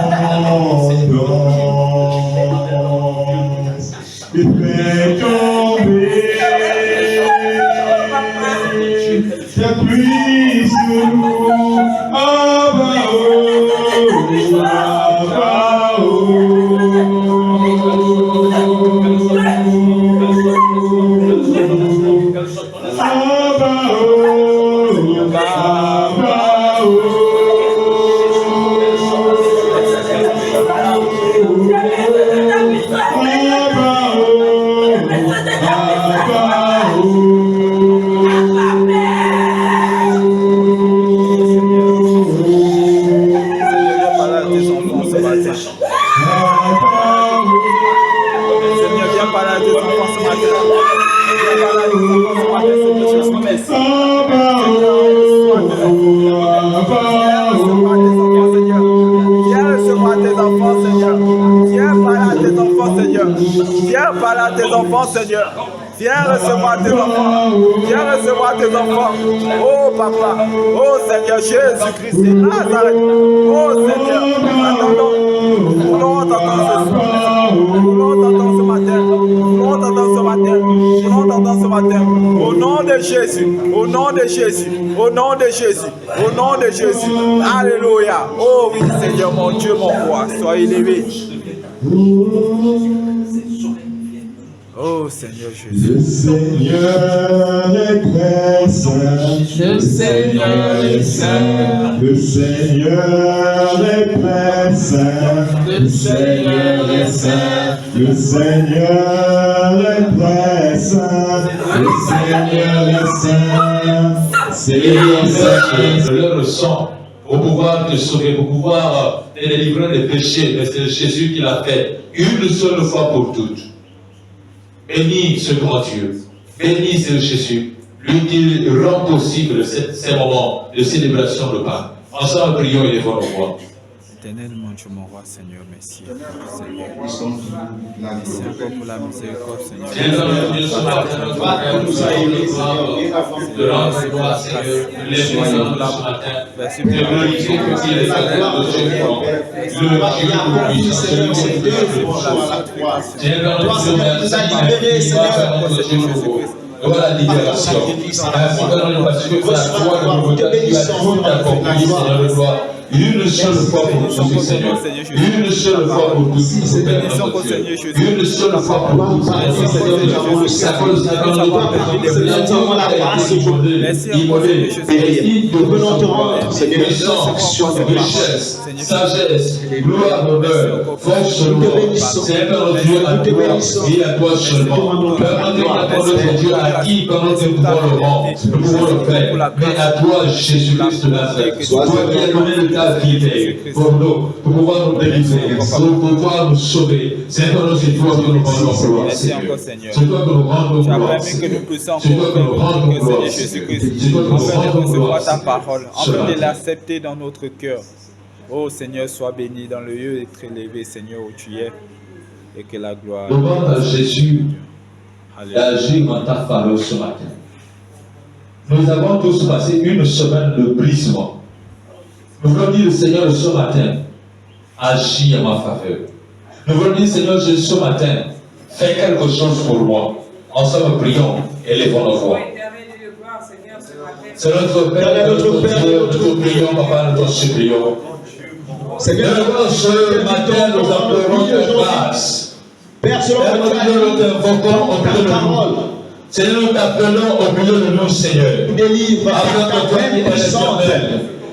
Fais tomber recevoir tes enfants, Seigneur. Viens parler à tes enfants, Seigneur. Viens parler à tes enfants, Seigneur. Viens recevoir tes enfants. Viens recevoir tes enfants. Oh Papa. Oh Seigneur Jésus-Christ de Nazareth. Oh Seigneur. Attendons. Nous voulons t'entendre ce soir. Nous voulons t'entendre ce matin. Nous voulons t'entendre ce matin. Nous voulons t'entendre ce matin. Au nom de Jésus. Au nom de Jésus. Au nom de Jésus. Au nom de Jésus. Alléluia. Oh oui Seigneur mon Dieu, mon roi. Sois élevé. Oh Seigneur Jésus. Le Seigneur est très saint. Le Seigneur est saint. Le Seigneur est très saint. Le Seigneur est saint. Le Seigneur est très saint. Le Seigneur est saint. C'est leur sang pour pouvoir te sauver, pour pouvoir te délivrer des péchés. Mais c'est Jésus qui l'a fait une seule fois pour toutes. Bénis ce grand Dieu, bénis ce Jésus, lui qui rend possible ces moments de célébration de Pâques. Ensemble, prions et levons nos voix. Éternel mon Dieu, mon roi, Seigneur, merci. Seigneur, Merci encore pour la miséricorde, Seigneur. Dieu ce matin, notre Père, nous a aimés, de rendre gloire, Seigneur, les moyens de ce matin, de glorifier que tu es la gloire de Dieu, le Dieu tout-puissant, celui qui est Dieu, merci, voilà la libération. Merci parce que la foi de nous tu as tout accompli, Seigneur, de gloire. Une seule fois pour tous, Seigneur. Une seule fois pour tous, Seigneur. Une seule fois pour tous, Seigneur. Nous venons te rendre, Seigneur, richesse, sagesse, gloire, honneur, force, louange. Seigneur Dieu, à toi et à toi seulement. Permettez Dieu à qui, pendant que nous pouvons le rendre, nous pouvons le faire. Mais à toi, Jésus-Christ de Nazareth, toi qui as donné le ta vie pour nous, pour pouvoir nous délivrer, pour pouvoir nous sauver. Seigneur, c'est toi que nous rendons gloire, Seigneur. C'est toi que nous rendons gloire, Seigneur. C'est toi que nous rendons gloire, Seigneur. C'est toi que nous rendons gloire, ta parole, afin de l'accepter dans notre cœur. Oh Seigneur, sois béni dans le lieu et très élevé, Seigneur, où tu es, et que la gloire. Demande à Jésus d'agir dans ta faveur ce matin. Nous avons tous passé une semaine de brisement. Nous voulons dire, Seigneur, ce matin, agis en ma faveur. Nous voulons dire, Seigneur, ce matin, fais quelque chose pour moi. Ensemble, prions et levons nos voix. C'est notre Père, notre Dieu, nous prions, Papa, nous te supplions. Seigneur, ce matin, nous appelons ta grâce. Père, selon Père, nous t'invoquons au milieu de nous. Seigneur, nous t'appelons au milieu de nous, Seigneur. délivre Afin que toi qui es l'éternel,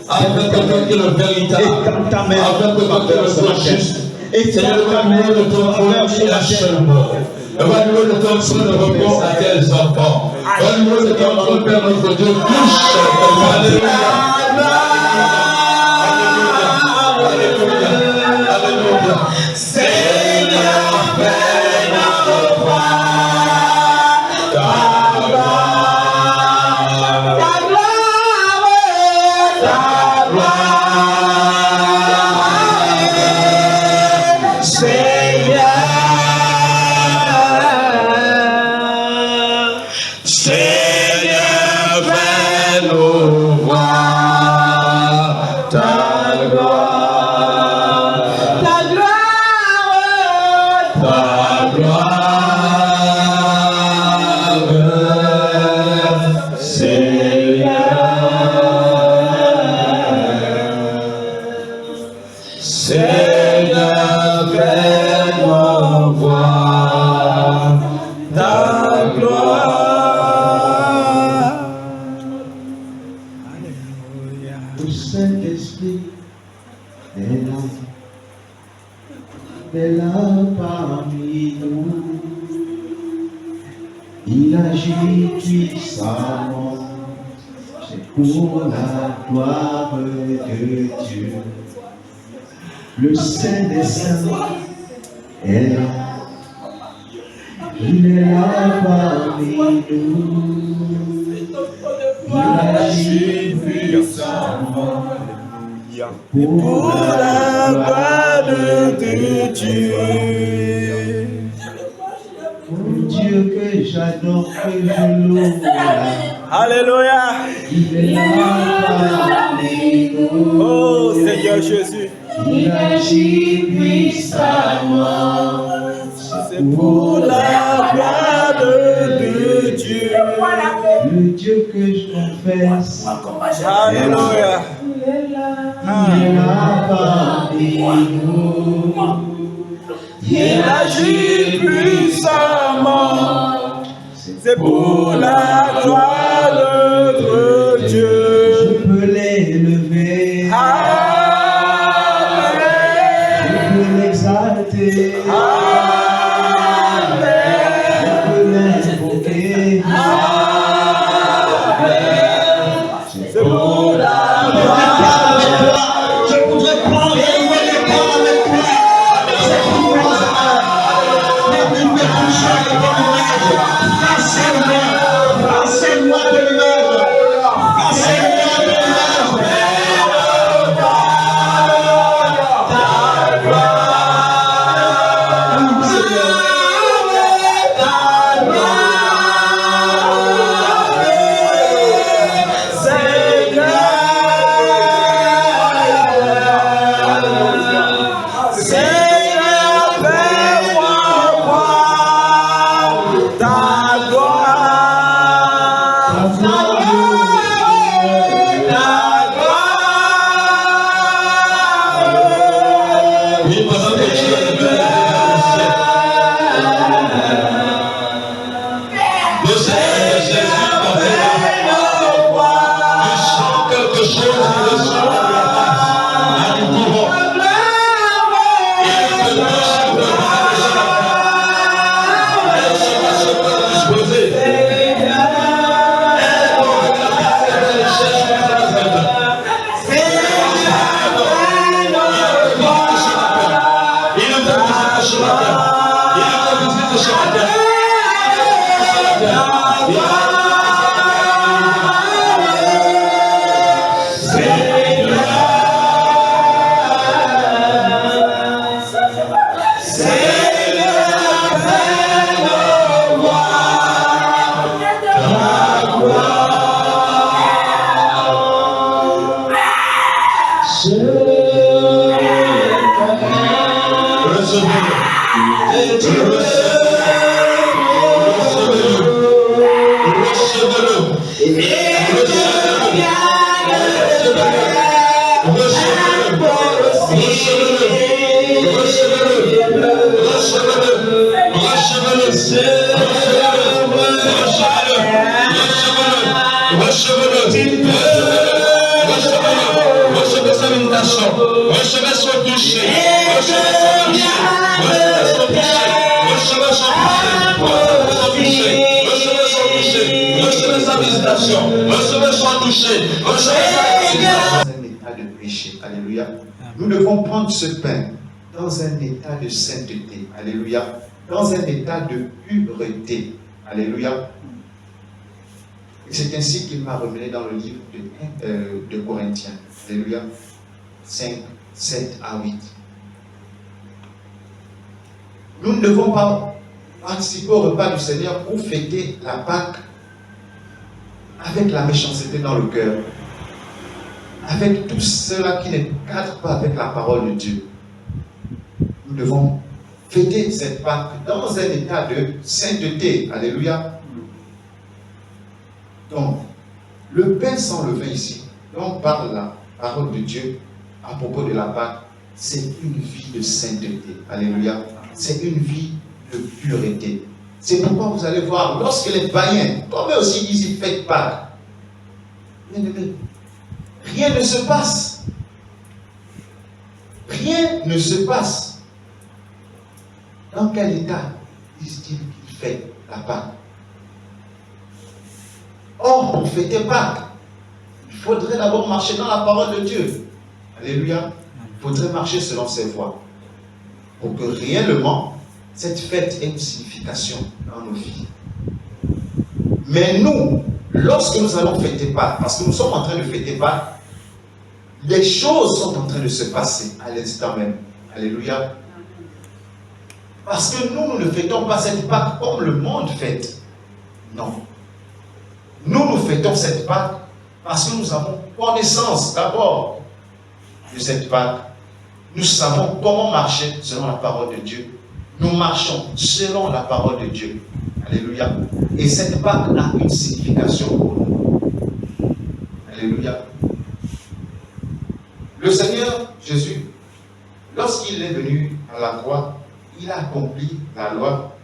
afin que toi qui es le véritable, afin que toi qui es le juste, Seigneur, va louer de ton faveur et la seule mort. Va louer de ton trône de repos à tes enfants. Va louer de ton trône, Père notre Dieu, touche. Alléluia. Alléluia. Alléluia. Seigneur, fais notre foi. Ta gloire. Ta gloire. Ta gloire. Seigneur. Seigneur, fais-nous voir ta gloire. Ta gloire. Ta gloire. Seigneur. Seigneur, fais-nous voir ta gloire. Le Saint-Esprit est là parmi nous. Il agit puissamment, c'est pour la gloire de Dieu. Le Saint des Saints est là. Il est là parmi nous. Il agit puissamment pour la gloire de Dieu. Dieu que j'adore, que je loue. Alléluia. Il est là parmi nous. Oh Seigneur Jésus. Il agit puissamment. C'est pour la gloire de Dieu. Le Dieu que je confesse. Alléluia. Il est là parmi nous. Il agit puissamment. C'est pour la gloire de Dieu. Je peux l'élever. Amen. Je peux l'exalter. Amen. Je peux l'invoquer. C'est pour la gloire. Je voudrais prendre et louer les paroles avec toi. C'est pour moi. Mais tu me touches avec ton image. Passez-moi de l'image. Passez-moi de l'image. Oui, pendant que tu es levé dans le ciel. Le Seigneur Jésus parlait là. Il chante quelque chose, il reçoit la grâce. À nous courons. Il peut toucher le cœur. Elle sera sur le disposé. Recevez son toucher. Recevez sa visitation. Recevez son toucher. Recevez sa visitation. Dans un état de péché. Alléluia. Nous devons prendre ce pain dans un état de sainteté. Alléluia. Dans un état de pureté. Alléluia. Et c'est ainsi qu'il m'a ramené dans le livre de Corinthiens. Alléluia. 5, 7 à 8. Nous ne devons pas participer au repas du Seigneur pour fêter la Pâque avec la méchanceté dans le cœur, avec tout cela qui ne cadre pas avec la parole de Dieu. Nous devons fêter cette Pâque dans un état de sainteté. Alléluia. Donc, le pain sans levain ici, dont parle la parole de Dieu à propos de la Pâque, c'est une vie de sainteté. Alléluia. C'est une vie de pureté. C'est pourquoi vous allez voir, lorsque les païens, comme eux aussi disent, ils fêtent Pâques, rien ne se passe. Rien ne se passe. Dans quel état disent-ils qu'ils fêtent la Pâque? Or, pour fêter Pâques, il faudrait d'abord marcher dans la parole de Dieu. Alléluia. Il faudrait marcher selon ses voies. Pour que réellement, cette fête ait une signification dans nos vies. Mais nous, lorsque nous allons fêter Pâques, parce que nous sommes en train de fêter Pâques, les choses sont en train de se passer à l'instant même. Alléluia. Parce que nous ne fêtons pas cette Pâques comme le monde fête. Non. Nous fêtons cette Pâques parce que nous avons connaissance d'abord de cette Pâques. Nous savons comment marcher selon la parole de Dieu. Nous marchons selon la parole de Dieu. Alléluia. Et cette Pâques a une signification pour nous. Alléluia. Le Seigneur Jésus, lorsqu'il est venu à la croix, il a accompli la loi.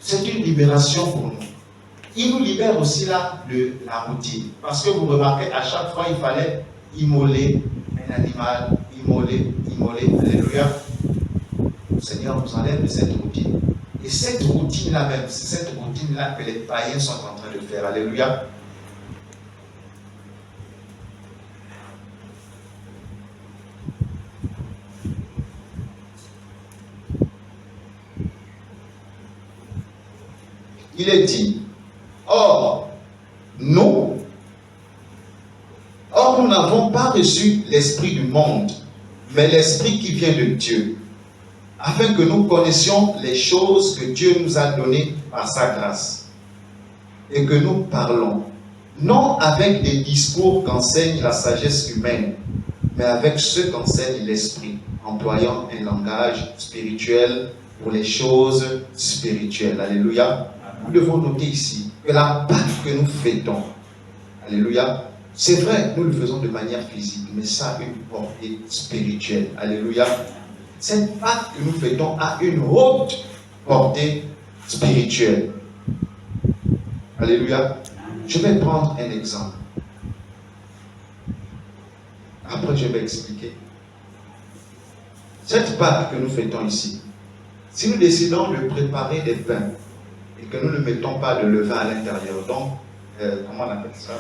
C'est une libération pour nous. Il nous libère aussi là de la routine. Parce que vous remarquez, à chaque fois, il fallait immoler un animal, immoler. Alléluia. Le Seigneur nous enlève de cette routine. Et cette routine-là même, c'est cette routine-là que les païens sont en train de faire. Alléluia. Il est dit, or, nous n'avons pas reçu l'esprit du monde, mais l'esprit qui vient de Dieu, afin que nous connaissions les choses que Dieu nous a données par sa grâce, et que nous parlons, non avec des discours qu'enseigne la sagesse humaine, mais avec ceux qu'enseigne l'esprit, employant un langage spirituel pour les choses spirituelles. Alléluia. Nous devons noter ici que la Pâque que nous fêtons, alléluia, c'est vrai, nous le faisons de manière physique, mais ça a une portée spirituelle. Alléluia. Cette Pâque que nous fêtons a une haute portée spirituelle. Alléluia. Je vais prendre un exemple. Après, je vais expliquer. Cette Pâque que nous fêtons ici, si nous décidons de préparer des pains, et que nous ne mettons pas de levain à l'intérieur. Donc, comment on appelle ça?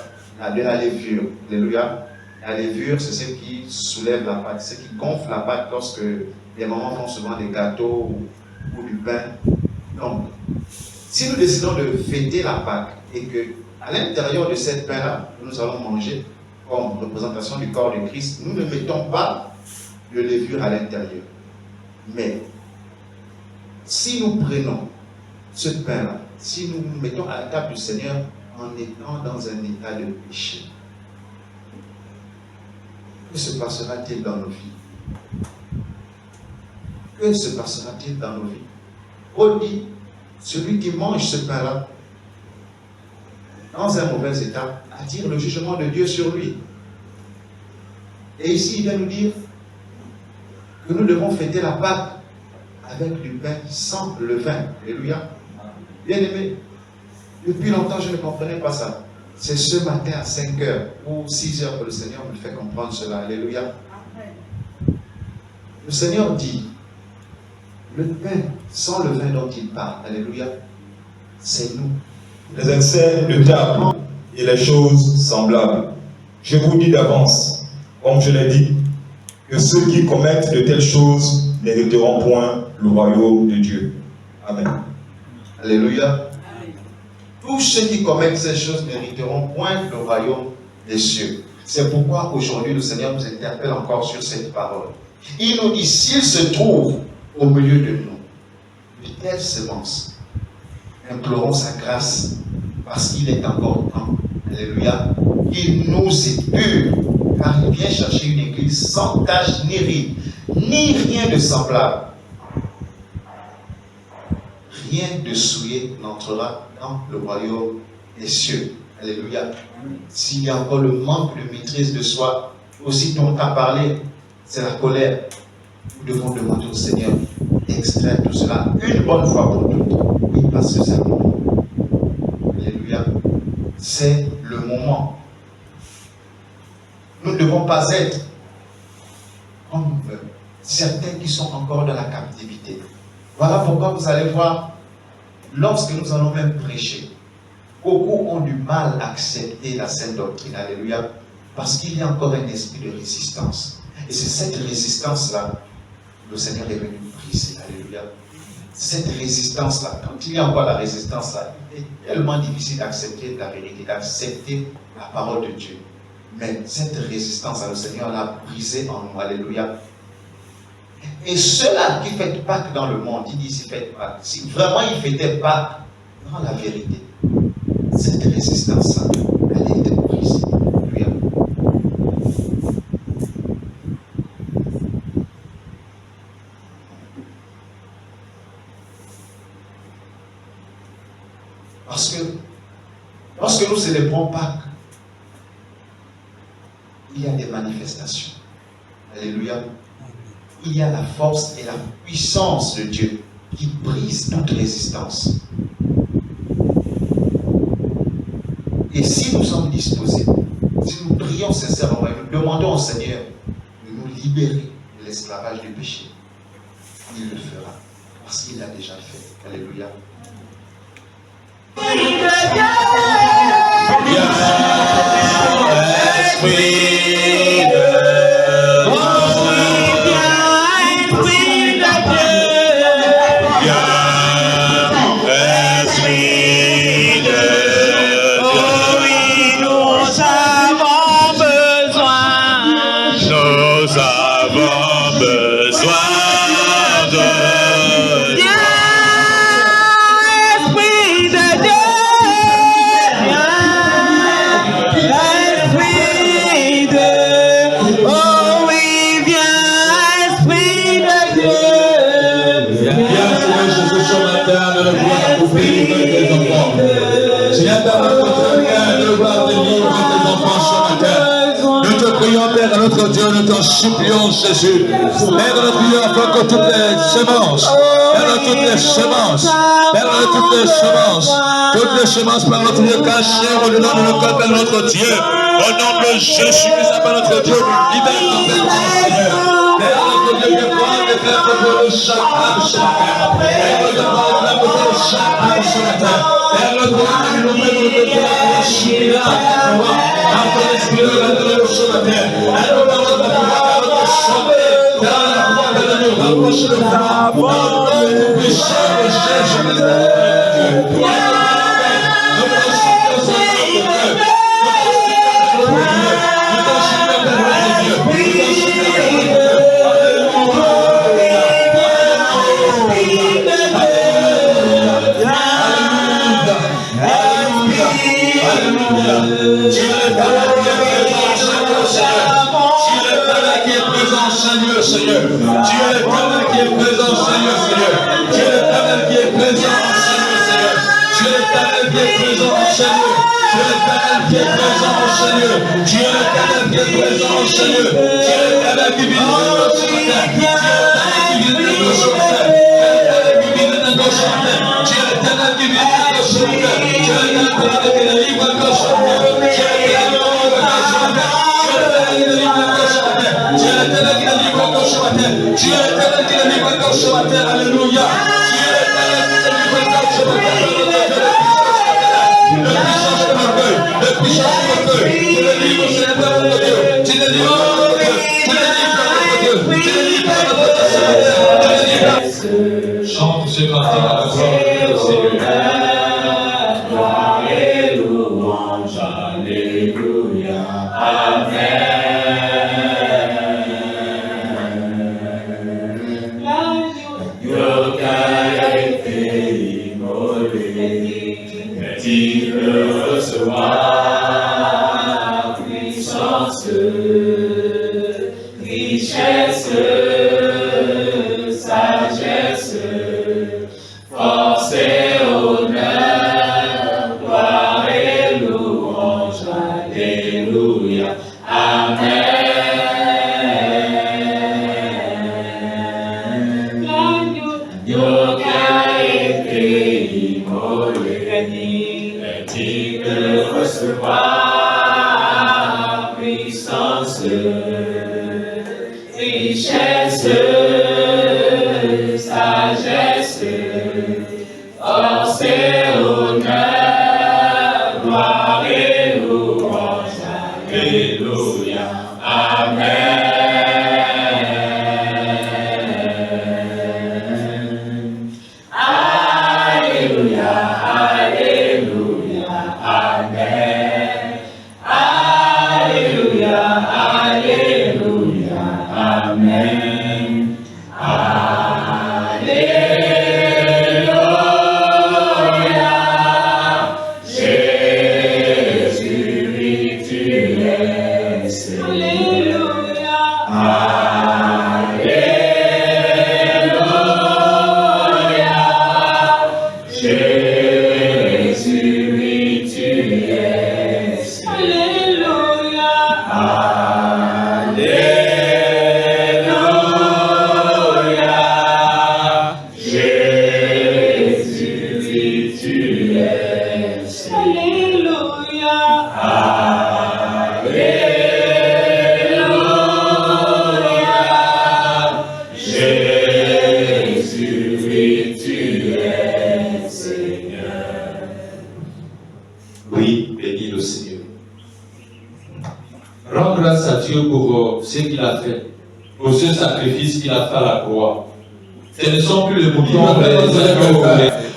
De la levure. Alléluia. La levure, c'est ce qui soulève la pâte, c'est ce qui gonfle la pâte lorsque les mamans font souvent des gâteaux ou du pain. Donc, si nous décidons de fêter la Pâque et que à l'intérieur de cette pain-là, nous allons manger comme représentation du corps de Christ, nous ne mettons pas de levure à l'intérieur. Mais, si nous prenons ce pain-là, si nous nous mettons à la table du Seigneur en étant dans un état de péché, que se passera-t-il dans nos vies? Que se passera-t-il dans nos vies? Paul dit, celui qui mange ce pain-là, dans un mauvais état, attire le jugement de Dieu sur lui. Et ici, il vient nous dire que nous devons fêter la Pâque avec du pain sans levain. Alléluia. Bien aimé, depuis longtemps je ne comprenais pas ça. C'est ce matin à 5 heures ou 6 heures que le Seigneur me fait comprendre cela. Alléluia. Le Seigneur dit, le pain sans levain dont il parle, alléluia, c'est nous. Les excès de table et les choses semblables. Je vous dis d'avance, comme je l'ai dit, que ceux qui commettent de telles choses n'hériteront point le royaume de Dieu. Amen. Alléluia. Tous ceux qui commettent ces choses n'hériteront point le royaume des cieux. C'est pourquoi aujourd'hui le Seigneur nous interpelle encore sur cette parole. Il nous dit, s'il se trouve au milieu de nous de telles semences, implorons sa grâce, parce qu'il est encore temps, alléluia, qu'il nous épure, car il vient chercher une église sans tache ni ride, ni rien de semblable. Rien de souillé n'entrera dans le royaume des cieux. Alléluia. S'il y a encore le manque de maîtrise de soi, aussi dont à parler, c'est la colère. Nous devons demander au Seigneur d'extraire tout cela une bonne fois pour toutes. Oui, parce que c'est le moment. Alléluia. C'est le moment. Nous ne devons pas être comme certains qui sont encore dans la captivité. Voilà pourquoi vous allez voir, lorsque nous allons même prêcher, beaucoup ont du mal à accepter la sainte doctrine. Alléluia. Parce qu'il y a encore un esprit de résistance. Et c'est cette résistance-là que le Seigneur est venu briser. Alléluia. cette résistance-là, quand il y a encore la résistance-là, il est tellement difficile d'accepter la vérité, d'accepter la parole de Dieu. Mais cette résistance, le Seigneur l'a brisée en nous. Alléluia. Et ceux-là qui fêtent Pâques dans le monde, ils disent qu'ils fêtent Pâques. Si vraiment ils fêtaient Pâques dans la vérité, cette résistance-là, elle a été brisée. Alléluia. Parce que lorsque nous célébrons Pâques, il y a des manifestations. Alléluia. Il y a la force et la puissance de Dieu qui brise toute résistance. Et si nous sommes disposés, si nous prions sincèrement et nous demandons au Seigneur de nous libérer de l'esclavage du péché, il le fera. Parce qu'il l'a déjà fait. Alléluia. Notre Dieu, nous t'en supplions, Jésus. Père, nous prions afin que toutes les semences, Père, toutes les semences, Père, toutes les semences, Père, notre Dieu, cachées au-dedans de nos cœurs, Père, notre Dieu. Au nom de Jésus, nous appelons notre Dieu, libère ton Père, Seigneur. Père, notre Dieu, que toi, de faire contre le chakra sur la terre. Père, de toi, de faire contre le chakra sur la terre. Père, notre Dieu, nous prions notre Dieu, la supplier, afin d'expirer la terre sur la terre. Seigneur, Dieu l'éternel qui est présent, Seigneur, Seigneur. Dieu l'éternel qui est présent, Seigneur, Seigneur. Dieu l'éternel qui est présent, Seigneur. Dieu l'éternel qui est présent, Seigneur. Dieu l'éternel qui est présent, Seigneur. Dieu l'éternel qui vit dans notre terre. Dieu l'éternel qui vit dans notre terre. Dieu l'éternel qui vit dans notre terre. Dieu l'éternel qui vit dans notre terre. Dieu l'éternel qui livre notre terre. Dieu l'éternel qui livre notre terre. Dieu l'éternel qui livre encore ce matin. Dieu l'éternel qui livre encore ce matin. Alléluia. Dieu l'éternel qui livre encore ce matin. Le puissance de l'orgueil. Le puissance de l'orgueil. Tu le livres, Seigneur, notre Dieu. Tu le livres, notre Dieu. Tu le livres, notre Dieu. Tu le livres, notre Dieu. Chante ce cantique à la gloire du Seigneur. Gloire et louange. Alléluia. Amen. Recevoir puissance, richesse, sagesse, force et honneur, gloire et louange, alléluia, amen. L'agneau qui a été immolé, digne de recevoir puissance, richesse, sagesse, force et honneur, gloire et louange, alléluia, amen. es Alléluia. Alléluia. Jésus, oui, tu es. Alléluia. Alléluia. Jésus, oui, tu es. Alléluia. Jésus, oui, tu es Seigneur. Oui, bénis le Seigneur. Rends grâce à Dieu pour ce qu'il a fait, pour ce sacrifice qu'il a fait à la croix. Ce ne sont plus les moutons, mais les agneaux.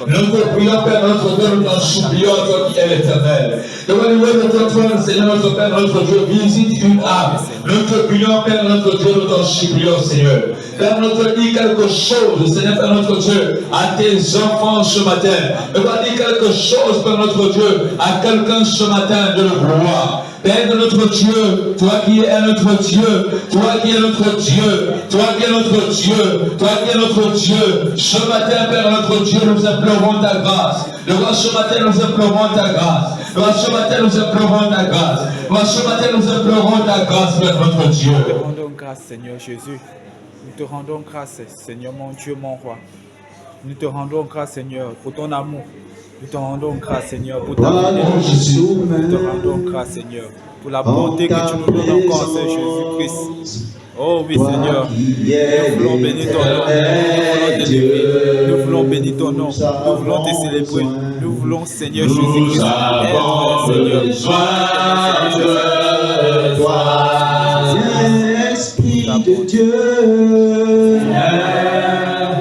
Nous te prions, Père notre Dieu, nous t'en supplions, toi qui es l'éternel. Devant nous, notre trône, Seigneur, notre Père, notre Dieu, visite une âme. Nous te prions, Père notre Dieu, nous t'en supplions, Seigneur. Père notre Dieu, dis quelque chose, Seigneur, Père notre Dieu, à tes enfants ce matin. Dis quelque chose, Père notre Dieu, à quelqu'un ce matin de le voir. Père de notre Dieu, toi qui es notre Dieu, toi qui es notre Dieu, toi qui es notre Dieu, toi qui es notre Dieu. Ce matin, Père notre Dieu, nous implorons ta grâce. Ce matin, nous implorons ta grâce. Ce matin, nous implorons ta grâce. Ce matin, nous implorons ta grâce, Père notre Dieu. Nous te rendons grâce, Seigneur Jésus. Nous te rendons grâce, Seigneur mon Dieu, mon roi. Nous te rendons grâce, Seigneur, pour ton amour. Nous te rendons grâce, Seigneur, pour ta bénédiction. Nous te rendons grâce, Seigneur, pour la bonté que tu nous donnes encore, Seigneur Jésus-Christ. Oh oui, Seigneur, nous voulons bénir ton nom, nous voulons bénir ton nom, nous voulons te célébrer, nous voulons, Seigneur Jésus-Christ, être, Seigneur, Esprit de Dieu,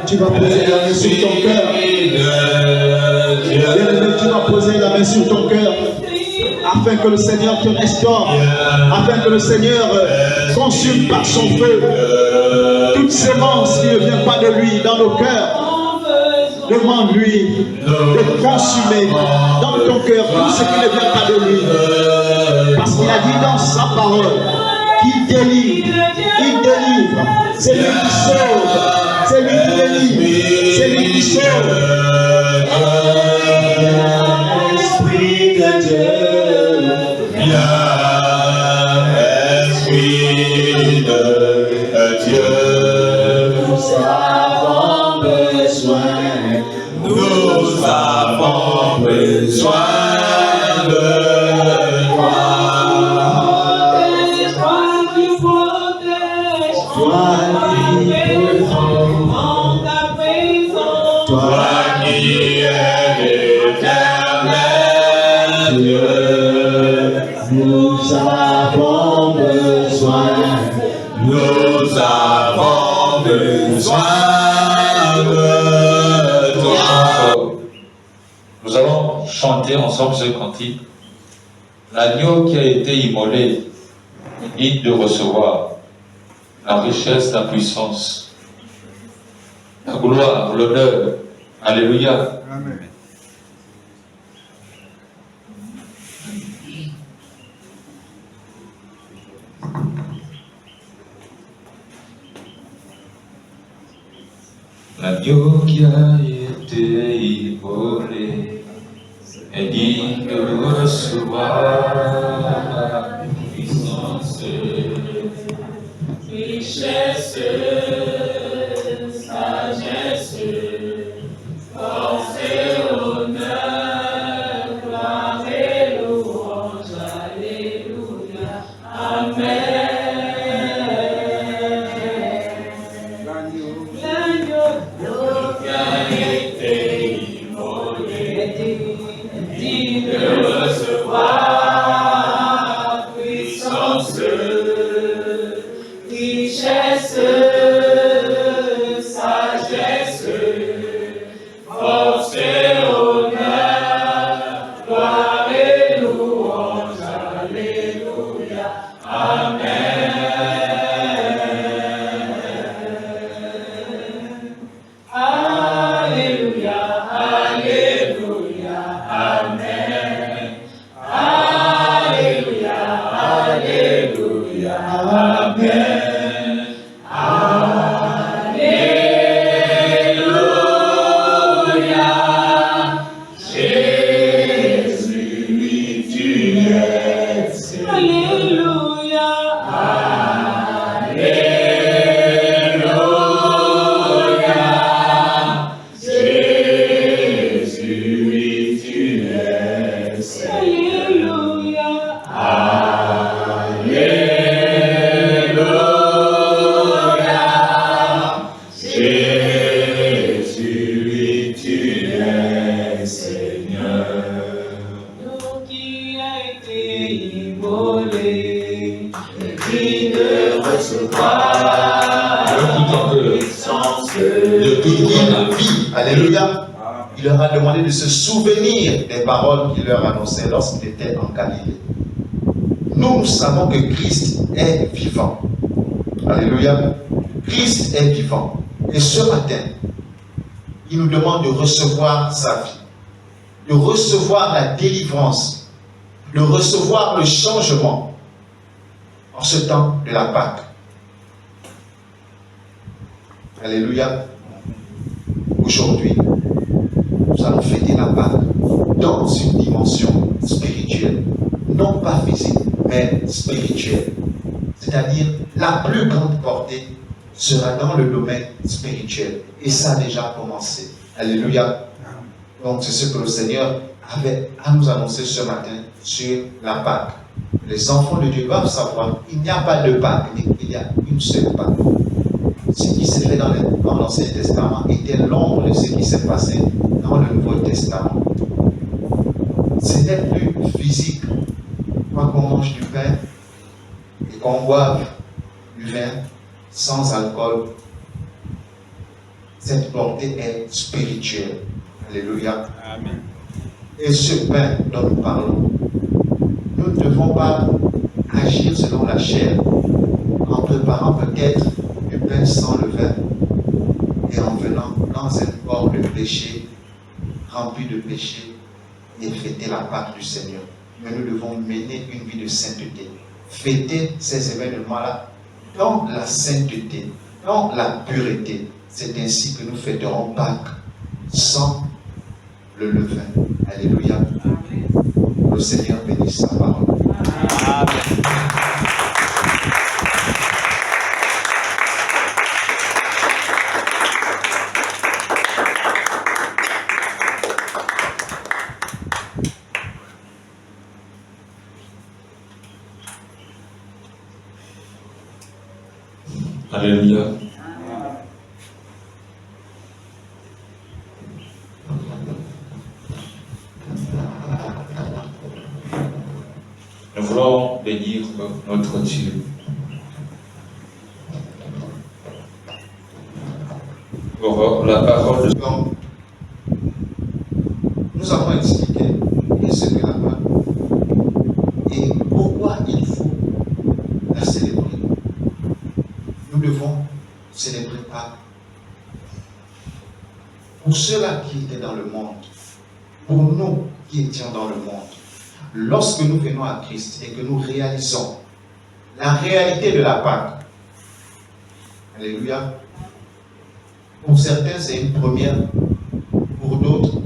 tu vas poser la main sur ton cœur. Bien-aimé, tu vas poser la main sur ton cœur afin que le Seigneur te restaure, afin que le Seigneur consume par son feu toute sémence qui ne vient pas de lui dans nos cœurs. Demande-lui de consumer dans ton cœur tout ce qui ne vient pas de lui. Parce qu'il a dit dans sa parole qu'il délivre, il délivre. C'est lui qui sauve, c'est lui qui délivre, c'est lui qui sauve. Esprit de Dieu, Esprit de Dieu, nous avons besoin, nous avons besoin de toi. Toi qui protèges, toi qui en ta présence. Toi qui es l'éternel Dieu, nous avons besoin, nous avons besoin de toi. Nous allons chanter ensemble ce cantique. L'agneau qui a été immolé, digne de recevoir la richesse, la puissance, la gloire, l'honneur. Alléluia. Amen. L'agneau qui a été immolé est digne de recevoir la puissance, Richesse, sagesse, force et honneur, gloire et louange, alléluia, amen. L'agneau qui a été immolé, digne de recevoir puissance, richesse, sagesse, force et honneur, gloire et louange, alléluia, amen. Alléluia, alléluia, amen. Alléluia, alléluia. Alléluia. Amen. Alléluia. Jésus, tu es. Alléluia. Alléluia. Jésus, tu es. Alléluia. Alléluia. Jésus, tu es Seigneur. Nous qui a été immolé, et qui ne recevra de la vie. Alléluia. Il leur a demandé de se souvenir des paroles qu'il leur annonçait lorsqu'il était en Galilée. Nous savons que Christ est vivant. Alléluia. Christ est vivant. Et ce matin, il nous demande de recevoir sa vie, de recevoir la délivrance, de recevoir le changement en ce temps de la Pâque. Alléluia. Aujourd'hui, nous allons fêter la Pâque dans une dimension spirituelle, non pas physique, mais spirituelle. C'est-à-dire, la plus grande portée sera dans le domaine spirituel. Et ça a déjà commencé. Alléluia. Donc, c'est ce que le Seigneur avait à nous annoncer ce matin sur la Pâque. Les enfants de Dieu doivent savoir qu'il n'y a pas de Pâque, mais qu'il y a une seule Pâque. Ce qui s'est fait dans l'Ancien Testament était l'ombre de ce qui s'est passé dans le Nouveau Testament. C'était plus physique. Quand on mange du pain et qu'on boive du vin sans alcool, cette portée est spirituelle. Alléluia. Amen. Et ce pain dont nous parlons, nous ne devons pas agir selon la chair en préparant peut-être du pain sans levain et en venant dans un corps de péché, rempli de péché, et fêter la Pâque du Seigneur. Mais nous devons mener une vie de sainteté. Fêter ces événements-là dans la sainteté, dans la pureté. C'est ainsi que nous fêterons Pâques sans le levain. Alléluia. Le Seigneur bénisse sa parole. Amen. Alléluia. Nous voulons bénir notre Dieu. Pour la parole de Donc, nous avons expliqué ce que la Pâque et pourquoi il faut la célébrer. Nous devons célébrer Pâques pour ceux-là qui étaient dans le monde, pour nous qui étions dans le monde. Lorsque nous venons à Christ et que nous réalisons la réalité de la Pâque, alléluia, pour certains c'est une première, pour d'autres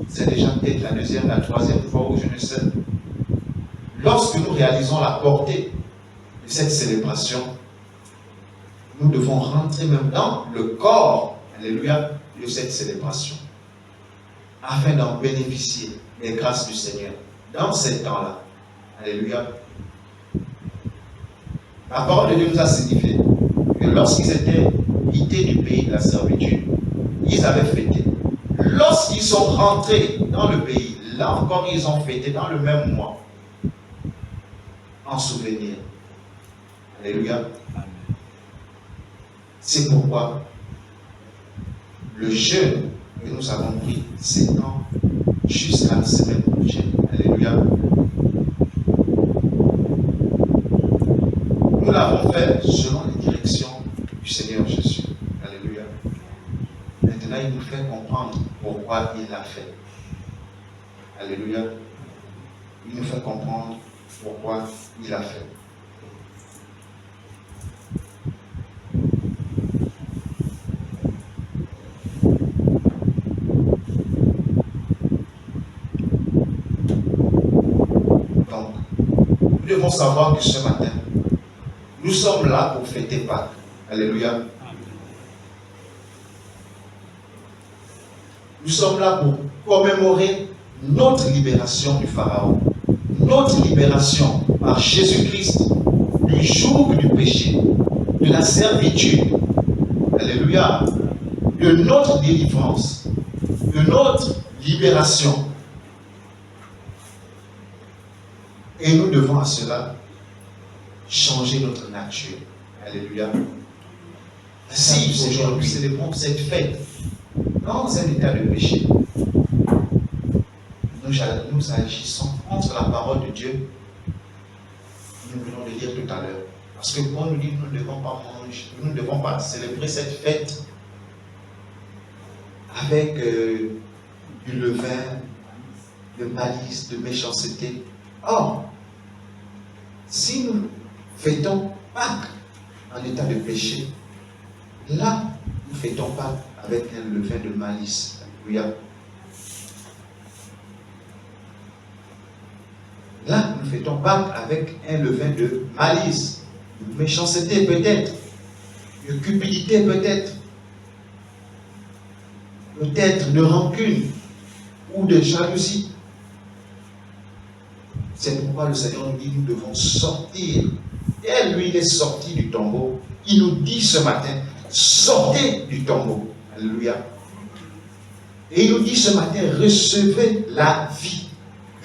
c'est déjà peut-être la deuxième, la troisième fois ou je ne sais. Lorsque nous réalisons la portée de cette célébration, nous devons rentrer même dans le corps, alléluia, de cette célébration, afin d'en bénéficier des grâces du Seigneur dans ces temps-là. Alléluia. La parole de Dieu nous a signifié que lorsqu'ils étaient quittés du pays de la servitude, ils avaient fêté. Lorsqu'ils sont rentrés dans le pays, là encore ils ont fêté dans le même mois, en souvenir. Alléluia. C'est pourquoi le jeûne que nous avons pris s'étend jusqu'à la semaine prochaine. Alléluia. Nous l'avons fait selon les directions du Seigneur Jésus. Alléluia. Maintenant, il nous fait comprendre pourquoi il l'a fait. Alléluia. Il nous fait comprendre pourquoi il a fait. Donc, nous devons savoir que ce matin, nous sommes là pour fêter Pâques. Alléluia. Nous sommes là pour commémorer notre libération du Pharaon, notre libération par Jésus-Christ du joug du péché, de la servitude. Alléluia. De notre délivrance, de notre libération. Et nous devons à cela changer notre nature. Alléluia. Si aujourd'hui célébrons cette fête dans un état de péché, nous agissons contre la parole de Dieu. Nous venons de dire tout à l'heure. Parce que quand nous dit nous ne devons pas manger, nous ne devons pas célébrer cette fête avec du levain, de malice, de méchanceté. Or, si nous fêtons Pâques en état de péché, là, nous fêtons Pâques avec un levain de malice. Alléluia. Là, nous fêtons Pâques avec un levain de malice, de méchanceté peut-être, de cupidité peut-être, de rancune ou de jalousie. C'est pourquoi le Seigneur nous dit nous devons sortir. Et lui, il est sorti du tombeau. Il nous dit ce matin, sortez du tombeau. Alléluia. Et il nous dit ce matin, recevez la vie.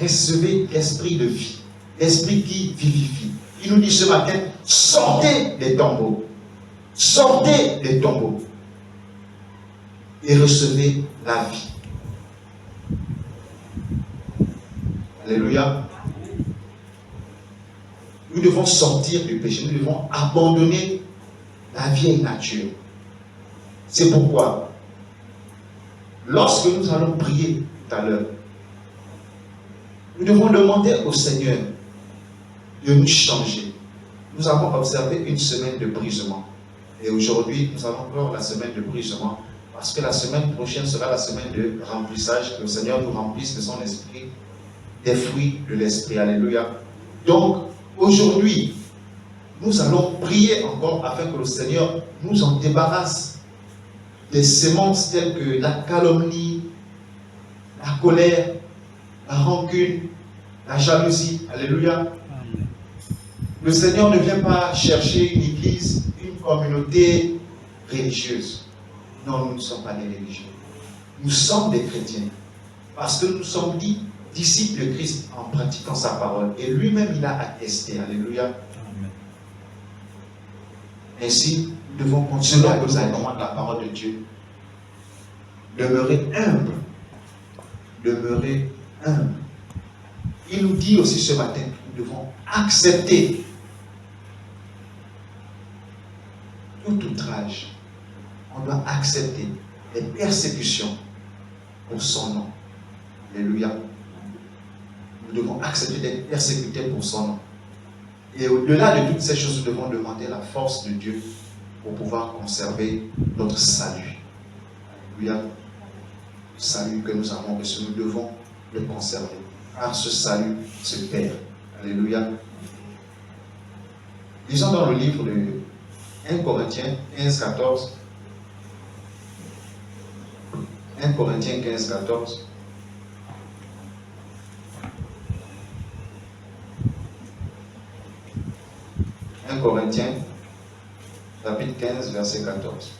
Recevez l'esprit de vie. L'esprit qui vivifie. Il nous dit ce matin, sortez des tombeaux. Sortez des tombeaux. Et recevez la vie. Alléluia. Nous devons sortir du péché. Nous devons abandonner la vieille nature. C'est pourquoi, lorsque nous allons prier tout à l'heure, nous devons demander au Seigneur de nous changer. Nous avons observé une semaine de brisement. Et aujourd'hui, nous avons encore la semaine de brisement. Parce que la semaine prochaine sera la semaine de remplissage. Que le Seigneur nous remplisse de son esprit, des fruits de l'esprit. Alléluia. Donc, aujourd'hui, nous allons prier encore afin que le Seigneur nous en débarrasse des semences telles que la calomnie, la colère, la rancune, la jalousie. Alléluia. Amen. Le Seigneur ne vient pas chercher une église, une communauté religieuse. Non, nous ne sommes pas des religieux. Nous sommes des chrétiens. Parce que nous sommes dits disciples de Christ en pratiquant sa parole. Et lui-même, il a attesté. Alléluia. Amen. Ainsi, nous devons continuer à nous attendre la parole de Dieu. Demeurer humble. Demeurer humble. Il nous dit aussi ce matin que nous devons accepter tout outrage. On doit accepter les persécutions pour son nom. Alléluia. Nous devons accepter d'être persécutés pour son nom. Et au-delà de toutes ces choses, nous devons demander la force de Dieu pour pouvoir conserver notre salut. Alléluia. Le salut que nous avons reçu, nous devons le conserver. Car ce salut se perd. Alléluia. Lisons dans le livre de 1 Corinthiens 15, 14. 1 Corinthiens 15, 14. Corinthiens, chapitre 15, verset 14.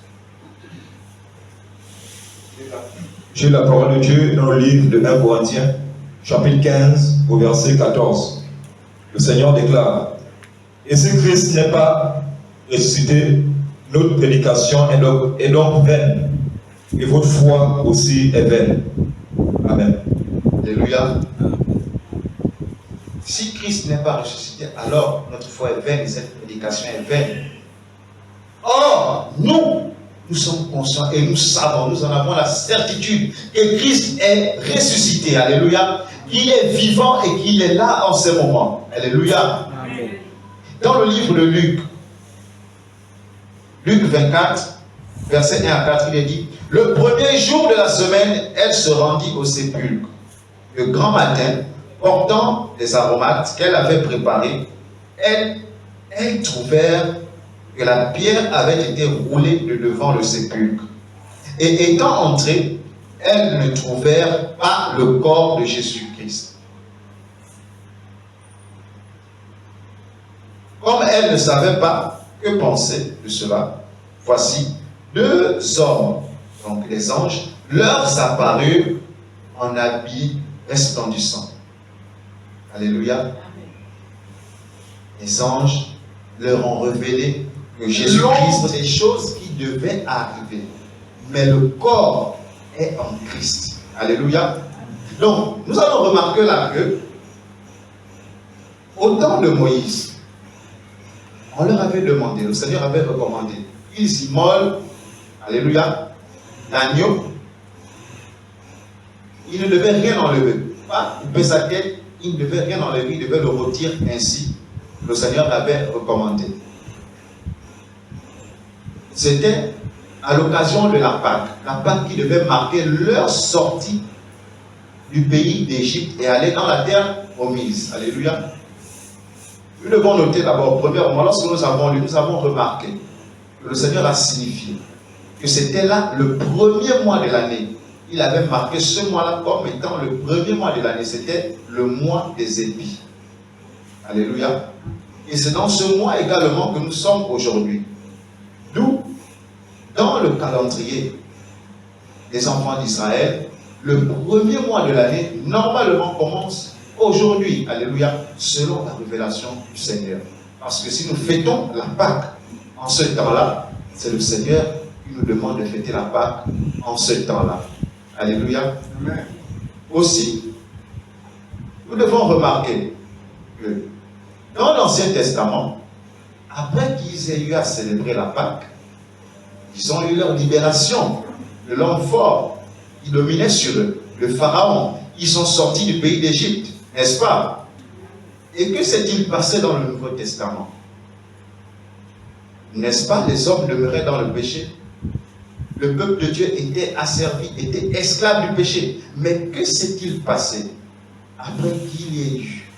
J'ai la parole de Dieu dans le livre de 1 Corinthiens, chapitre 15, au verset 14. Le Seigneur déclare: et si Christ n'est pas ressuscité, notre prédication est donc vaine, et votre foi aussi est vaine. Amen. Alléluia. Si Christ n'est pas ressuscité, alors notre foi est vaine et cette prédication est vaine. Or, nous, nous sommes conscients et nous savons, nous en avons la certitude que Christ est ressuscité. Alléluia. Qu'il est vivant et qu'il est là en ce moment. Alléluia. Amen. Dans le livre de Luc, Luc 24, verset 1 à 4, il est dit: le premier jour de la semaine, elle se rendit au sépulcre. Le grand matin, portant des aromates qu'elle avait préparés, elles trouvèrent que la pierre avait été roulée de devant le sépulcre. Et étant entrées, elles ne trouvèrent pas le corps de Jésus-Christ. Comme elles ne savaient pas que penser de cela, voici 2 hommes, donc les anges, leur apparurent en habits resplendissants. Alléluia. Les anges leur ont révélé que Jésus-Christ, des choses qui devaient arriver. Mais le corps est en Christ. Alléluia. Donc, nous allons remarquer là que, au temps de Moïse, on leur avait demandé, le Seigneur avait recommandé, ils immolent, alléluia, l'agneau. Il ne devait rien enlever. Pas couper sa tête, il ne devait rien enlever, il devait le rôtir ainsi. Le Seigneur l'avait recommandé. C'était à l'occasion de la Pâque qui devait marquer leur sortie du pays d'Égypte et aller dans la terre promise. Alléluia. Nous devons noter d'abord, premièrement, lorsque nous avons lu, nous avons remarqué que le Seigneur a signifié que c'était là le premier mois de l'année. Il avait marqué ce mois-là comme étant le premier mois de l'année. C'était le mois des épis. Alléluia. Et c'est dans ce mois également que nous sommes aujourd'hui. D'où, dans le calendrier des enfants d'Israël, le premier mois de l'année, normalement, commence aujourd'hui. Alléluia. Selon la révélation du Seigneur. Parce que si nous fêtons la Pâque en ce temps-là, c'est le Seigneur qui nous demande de fêter la Pâque en ce temps-là. Alléluia. Amen. Aussi, nous devons remarquer que dans l'Ancien Testament, après qu'ils aient eu à célébrer la Pâque, ils ont eu leur libération de l'homme fort qui dominait sur eux, le Pharaon. Ils sont sortis du pays d'Égypte, n'est-ce pas? Et que s'est-il passé dans le Nouveau Testament? N'est-ce pas, les hommes demeuraient dans le péché? Le peuple de Dieu était asservi, était esclave du péché. Mais que s'est-il passé après qu'il y ait eu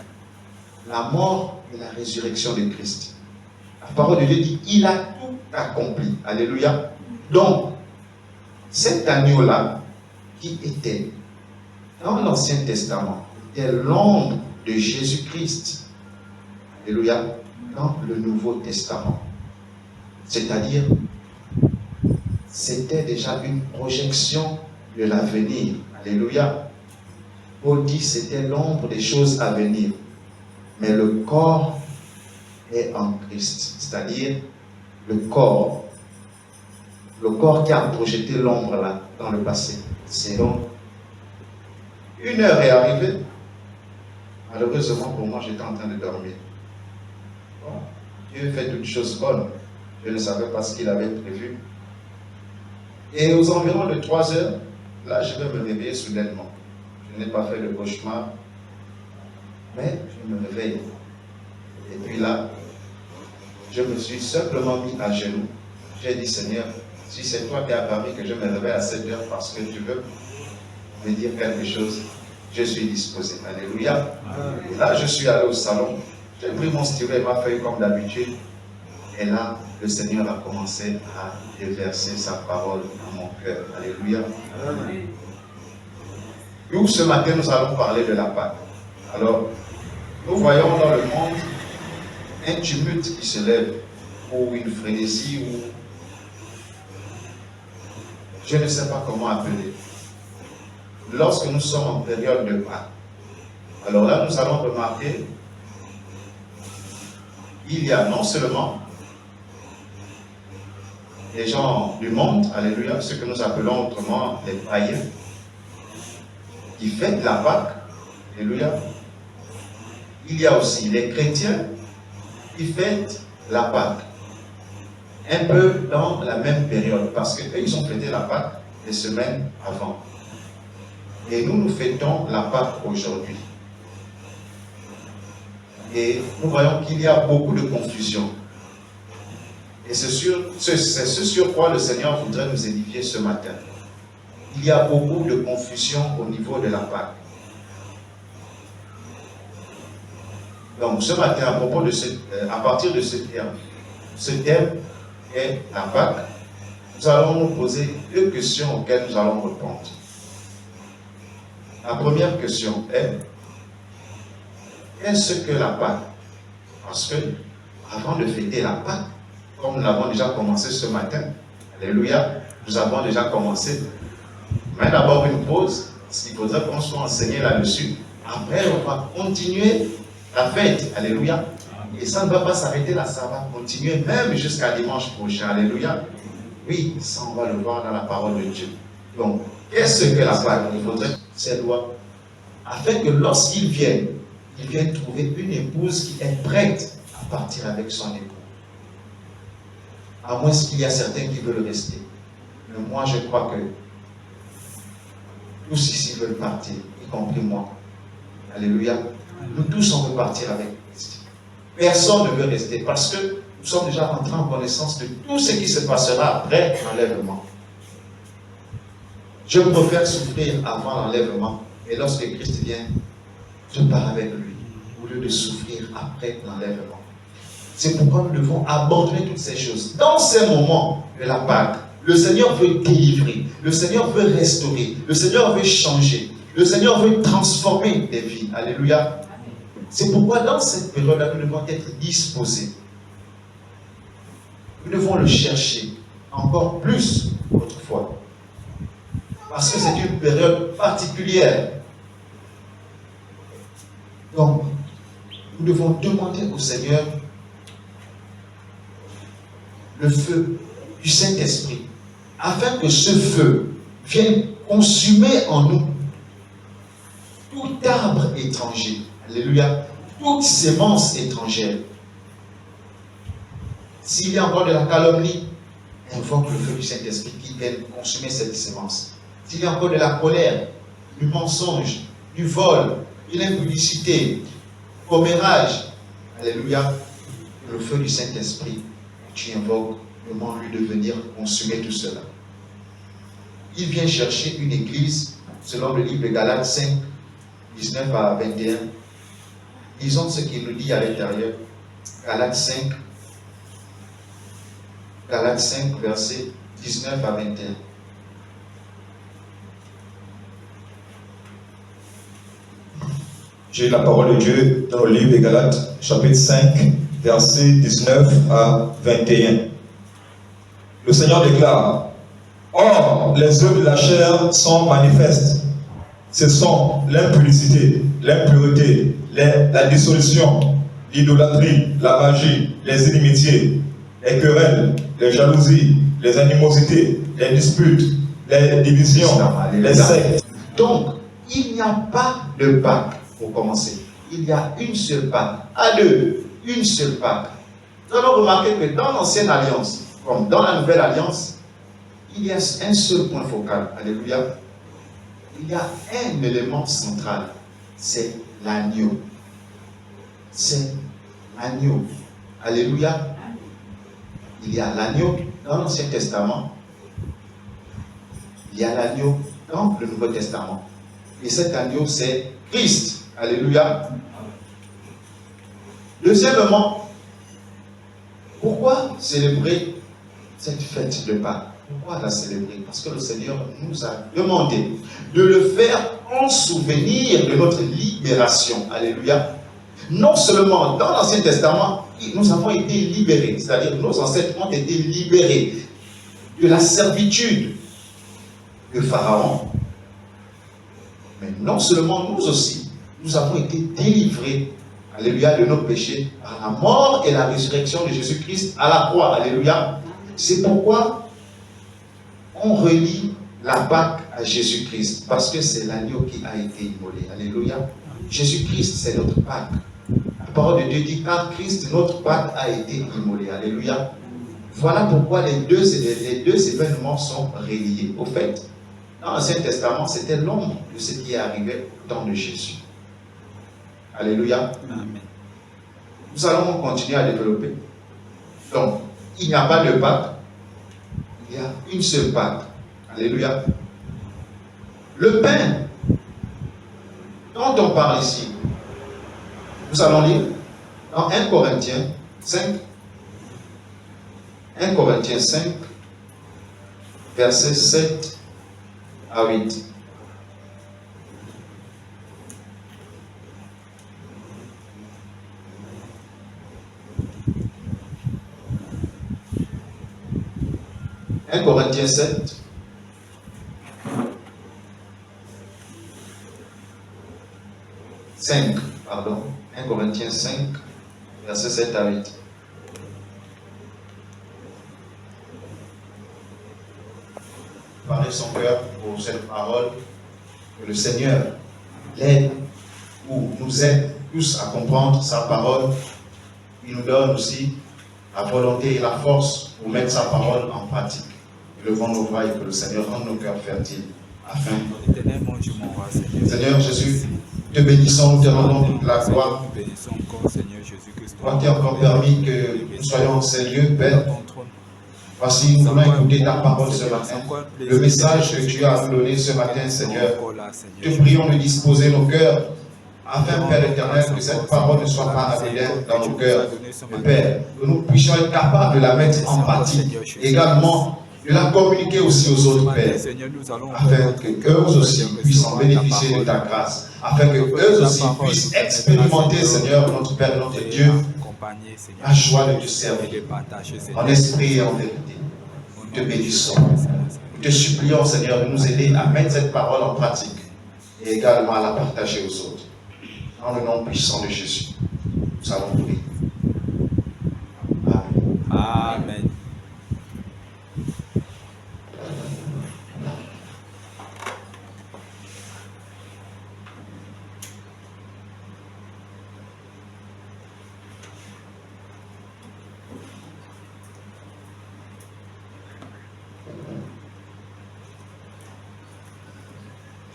la mort et la résurrection de Christ? La parole de Dieu dit, il a tout accompli. Alléluia. Donc, cet agneau-là, qui était dans l'Ancien Testament, était l'ombre de Jésus-Christ. Alléluia. Dans le Nouveau Testament. C'est-à-dire, c'était déjà une projection de l'avenir. Alléluia. Paul dit c'était l'ombre des choses à venir. Mais le corps est en Christ. C'est-à-dire le corps qui a projeté l'ombre là dans le passé. C'est donc une heure est arrivée. Malheureusement pour moi, j'étais en train de dormir. Bon, Dieu fait toutes choses bonnes. Je ne savais pas ce qu'il avait prévu. Et aux environs de 3 heures, là, je vais me réveiller soudainement. Je n'ai pas fait de cauchemar, mais je me réveille. Et puis là, je me suis simplement mis à genoux. J'ai dit, Seigneur, si c'est toi qui as permis que je me réveille à 7 heures parce que tu veux me dire quelque chose, je suis disposé. Alléluia. Et là, je suis allé au salon. J'ai pris mon stylet et ma feuille comme d'habitude. Et là, le Seigneur a commencé à déverser sa parole dans mon cœur. Alléluia. Nous, ce matin, nous allons parler de la Pâque. Alors, nous voyons dans le monde un tumulte qui se lève, ou une frénésie, ou je ne sais pas comment appeler. Lorsque nous sommes en période de Pâque, alors là, nous allons remarquer qu'il y a non seulement les gens du monde, alléluia, ce que nous appelons autrement les païens, qui fêtent la Pâque, alléluia. Il y a aussi les chrétiens qui fêtent la Pâque. un peu dans la même période, parce qu'eux, ils ont fêté la Pâque des semaines avant. Et nous fêtons la Pâque aujourd'hui. Et nous voyons qu'il y a beaucoup de confusion. Et c'est ce sur quoi le Seigneur voudrait nous édifier ce matin. Il y a beaucoup de confusion au niveau de la Pâque. Donc ce matin, à propos de à partir de ce thème est la Pâque, nous allons nous poser deux questions auxquelles nous allons répondre. La première question est, qu'est-ce que la Pâque? Parce que avant de fêter la Pâque, comme nous l'avons déjà commencé ce matin, alléluia, nous avons déjà commencé. Mais d'abord une pause, parce qu'il faudrait qu'on soit enseigné là-dessus. Après, on va continuer la fête, alléluia. Et ça ne va pas s'arrêter là, ça va continuer même jusqu'à dimanche prochain, alléluia. Oui, ça on va le voir dans la parole de Dieu. Donc, qu'est-ce que la Pâque? Il faudrait ces lois, afin que lorsqu'ils viennent trouver une épouse qui est prête à partir avec son époux. À moins qu'il y a certains qui veulent rester. Mais moi, je crois que tous ici veulent partir, y compris moi. Alléluia. Nous tous, on veut partir avec Christ. Personne ne veut rester parce que nous sommes déjà rentrés en connaissance de tout ce qui se passera après l'enlèvement. Je préfère souffrir avant l'enlèvement. Et lorsque Christ vient, je pars avec lui, au lieu de souffrir après l'enlèvement. C'est pourquoi nous devons abandonner toutes ces choses. Dans ces moments de la Pâque, le Seigneur veut délivrer, le Seigneur veut restaurer, le Seigneur veut changer, le Seigneur veut transformer des vies. Alléluia. C'est pourquoi dans cette période-là, nous devons être disposés. Nous devons le chercher encore plus autrefois. Parce que c'est une période particulière. Donc, nous devons demander au Seigneur le feu du Saint-Esprit, afin que ce feu vienne consumer en nous tout arbre étranger, alléluia, toute sémence étrangère. S'il y a encore de la calomnie, invoque le feu du Saint-Esprit qui vienne consumer cette sémence. S'il y a encore de la colère, du mensonge, du vol, de l'impudicité, commérage, alléluia, le feu du Saint-Esprit, tu invoques, demande-lui de venir consumer tout cela. Il vient chercher une église, selon le livre de Galates 5, 19 à 21. Disons ce qu'il nous dit à l'intérieur. Galates 5, versets 19 à 21. J'ai la parole de Dieu dans le livre de Galates, chapitre 5, versets 19 à 21. Le Seigneur déclare: Or, les œuvres de la chair sont manifestes. Ce sont l'impudicité, l'impureté, la dissolution, l'idolâtrie, la magie, les inimitiés, les querelles, les jalousies, les animosités, les disputes, les divisions, les sectes. Donc, il n'y a pas de Pâque pour commencer. Il y a une seule Pâque. À deux, une seule Pâque. Nous allons remarquer que dans l'ancienne alliance, comme dans la nouvelle alliance, il y a un seul point focal. Alléluia. Il y a un élément central. C'est l'agneau. C'est l'agneau. Alléluia. Il y a l'agneau dans l'Ancien Testament. Il y a l'agneau dans le Nouveau Testament. Et cet agneau, c'est Christ. Alléluia. Deuxièmement, pourquoi célébrer cette fête de Pâques? Pourquoi la célébrer? Parce que le Seigneur nous a demandé de le faire en souvenir de notre libération. Alléluia. Non seulement dans l'Ancien Testament, nous avons été libérés, c'est-à-dire nos ancêtres ont été libérés de la servitude de Pharaon, mais non seulement nous aussi, nous avons été délivrés, alléluia, de nos péchés par la mort et la résurrection de Jésus-Christ à la croix. Alléluia. C'est pourquoi on relie la Pâque à Jésus-Christ, parce que c'est l'agneau qui a été immolé. Alléluia. Jésus-Christ, c'est notre Pâque. La parole de Dieu dit qu'en Christ, notre Pâque a été immolée. Alléluia. Voilà pourquoi les deux événements sont reliés. Au fait, dans l'Ancien Testament, c'était l'ombre de ce qui est arrivé au temps de Jésus. Alléluia. Amen. Nous allons continuer à développer. Donc, il n'y a pas de Pâques, il y a une seule Pâque. Alléluia. Le pain dont on parle ici, nous allons lire dans 1 Corinthiens 5, 1 Corinthiens 5, versets 7 à 8. « 1 Corinthiens 7, pardon, 1 Corinthiens 5, versets 7 à 8. Parler son cœur pour cette parole, que le Seigneur l'aide ou nous aide tous à comprendre sa parole. Il nous donne aussi la volonté et la force pour mettre sa parole en pratique. Levons nos voix et que le Seigneur rende nos cœurs fertiles afin. Seigneur Jésus, te bénissons, nous te rendons toute la gloire. Toi qui as encore permis que nous soyons en ces lieux, Père. Voici, nous voulons écouter ta parole ce matin. Le message que tu as donné ce matin, Seigneur. Te prions de disposer nos cœurs afin, Père éternel, que cette parole ne soit pas anodine dans nos cœurs. Mais Père, que nous puissions être capables de la mettre en pratique. Également, de la communiquer aussi aux autres, Père. Afin qu'eux aussi puissent en bénéficier de ta grâce. Afin qu'eux aussi puissent expérimenter, Seigneur, notre Père et notre Dieu, la joie de te servir, en esprit et en vérité. Nous te bénissons. Nous te supplions, Seigneur, de nous aider à mettre cette parole en pratique et également à la partager aux autres. Dans le nom puissant de Jésus, nous allons prier. Amen. Amen.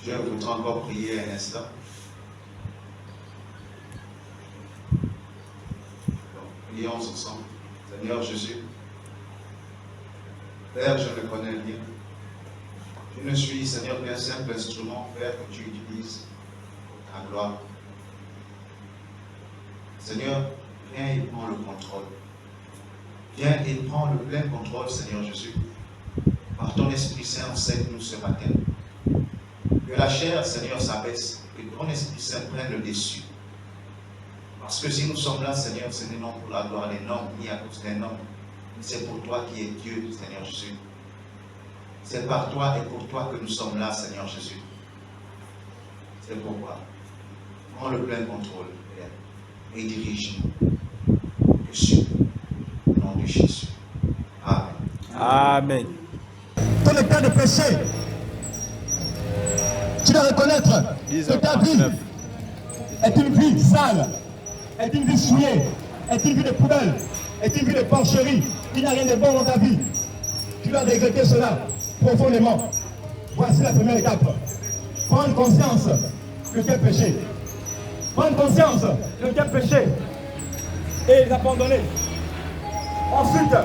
Je voudrais encore prier un instant. Prions ensemble. Seigneur Jésus, Père, je ne connais rien. Je ne suis, Seigneur, qu'un simple instrument, Père, que tu utilises pour ta gloire. Seigneur, viens et prends le contrôle. Viens et prends le plein contrôle, Seigneur Jésus. Par ton Esprit Saint, enseigne-nous ce matin. Que la chair, Seigneur, s'abaisse, que ton Esprit Saint prenne le dessus. Parce que si nous sommes là, Seigneur, ce n'est non pour la gloire des hommes, ni à cause des hommes, mais c'est pour toi qui es Dieu, Seigneur Jésus. C'est par toi et pour toi que nous sommes là, Seigneur Jésus. C'est pourquoi. Prends le plein contrôle, Père, et dirige-nous. Je suis au nom de Jésus. Amen. Amen. Ton état de péché, tu dois reconnaître que ta vie est une vie sale, est une vie souillée, est une vie de poubelle, est une vie de porcherie. Il n'y a rien de bon dans ta vie. Tu dois regretter cela profondément. Voici la première étape. Prendre conscience que tu es péché. Prendre conscience que tu es péché et l'abandonner. Ensuite,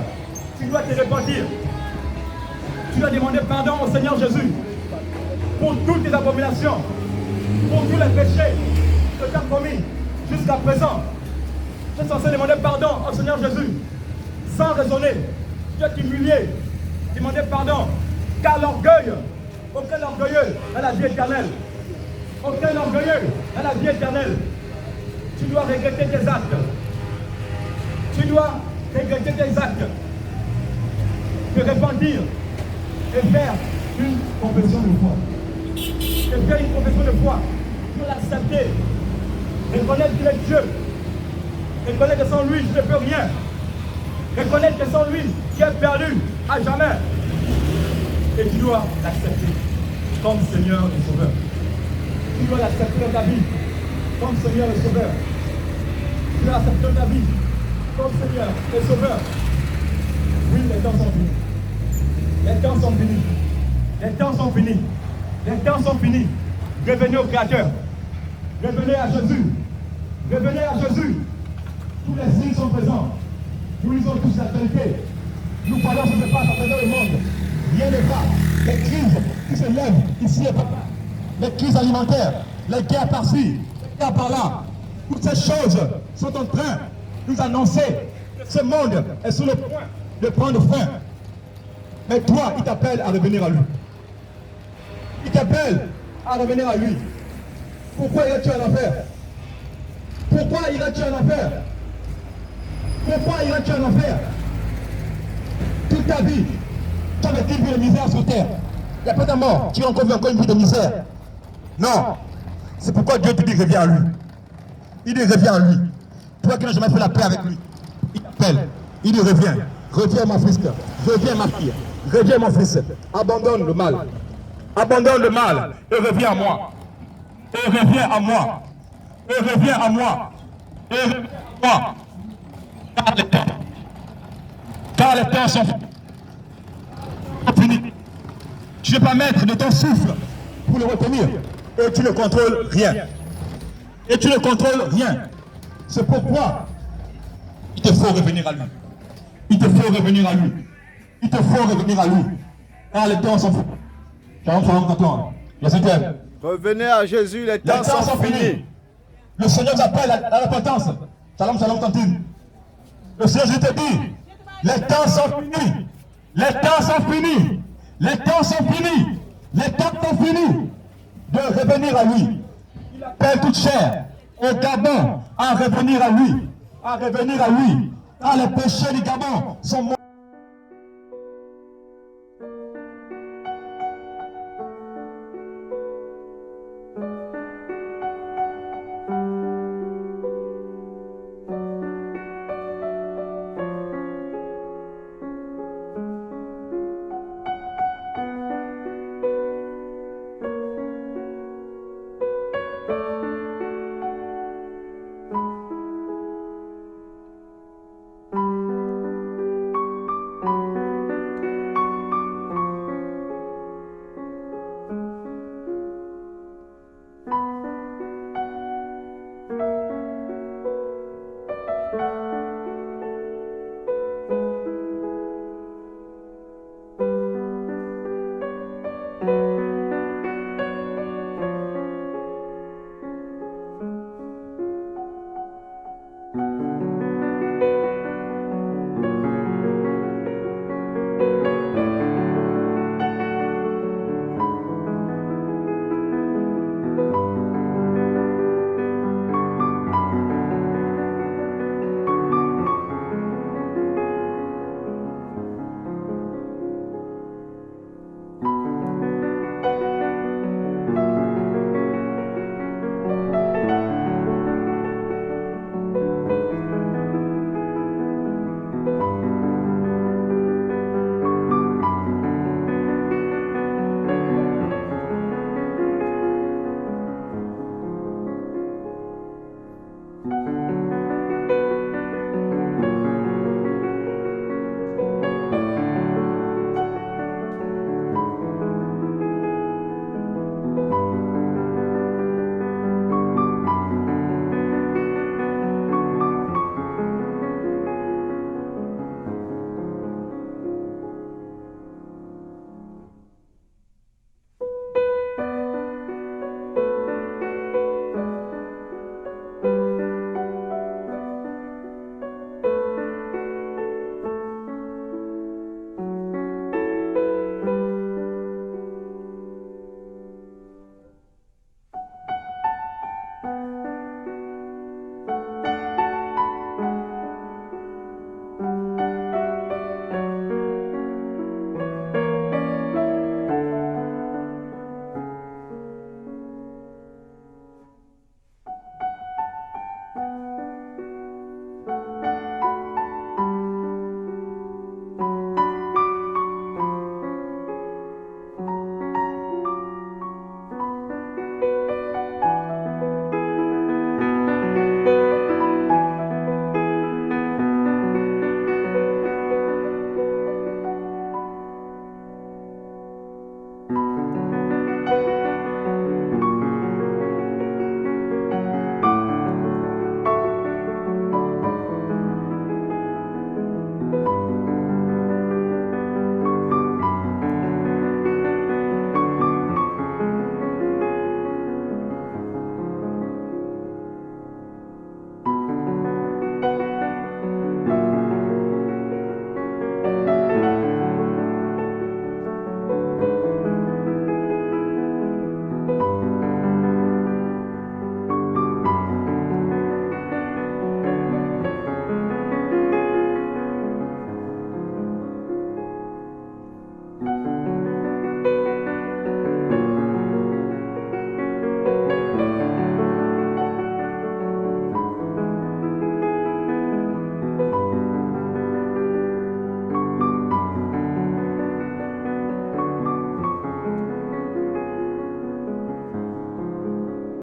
tu dois te repentir. Tu dois demander pardon au Seigneur Jésus pour toutes tes abominations, pour tous les péchés que tu as commis jusqu'à présent. Tu es censé demander pardon au Seigneur Jésus sans raisonner. Tu dois t'humilier, demander pardon, car l'orgueil, aucun orgueilleux n'a la vie éternelle. Aucun orgueilleux n'a la vie éternelle. Tu dois regretter tes actes. Tu dois regretter tes actes. Te repentir et faire une confession de foi. Et faire une confession de foi pour l'accepter. Reconnaître qu'il est Dieu. Reconnaître que sans lui, je ne peux rien. Reconnaître que sans lui, tu es perdu à jamais. Et tu dois l'accepter comme Seigneur et Sauveur. Tu dois l'accepter dans ta vie comme Seigneur et Sauveur. Tu dois l'accepter dans ta vie comme Seigneur et Sauveur. finis, les temps sont finis. Les temps sont finis. Les temps sont finis. Les temps sont finis. Revenez au Créateur. Revenez à Jésus. Revenez à Jésus. Tous les signes sont présents. Nous lisons tous la vérité. Nous voyons ce qui se passe à travers le monde. Rien ne va. Les crises qui se lèvent ici et par-là. Les crises alimentaires, les guerres par-ci, les guerres par-là. Toutes ces choses sont en train de nous annoncer que ce monde est sur le point de prendre fin. Mais toi, il t'appelle à revenir à lui. Il t'appelle à revenir à lui. Pourquoi irais-tu en enfer? Pourquoi irais-tu en enfer? Pourquoi irais-tu en enfer? Toute ta vie, tu as vécu une vie de misère sur terre. Et après ta mort, tu as encore une vie de misère. Non. C'est pourquoi Dieu te dit reviens à lui. Il dit reviens à lui. Toi qui n'as jamais fait la paix avec lui, il t'appelle. Il dit reviens. Reviens ma fils. Reviens ma fille. Reviens mon fils. Abandonne le mal. Abandonne le mal et reviens à moi. Et reviens à moi. Et reviens à moi. Et reviens à moi. Car les temps sont finis. Tu ne peux pas mettre de ton souffle pour le retenir. Et tu ne contrôles rien. Et tu ne contrôles rien. C'est pourquoi il te faut revenir à lui. Il te faut revenir à lui. Il te faut revenir à lui. Car les temps sont finis. Jésus t'aime. Revenez à Jésus, les temps sont finis. Le Seigneur t'appelle à la repentance. Shalom, shalom, tantine. Le Seigneur, je te dis, les temps sont finis. Les temps sont finis. Les temps sont finis. Les temps sont finis de revenir à lui. Il appelle toute chair au Gabon à revenir à lui. À revenir à lui. Car les péchés du Gabon sont morts.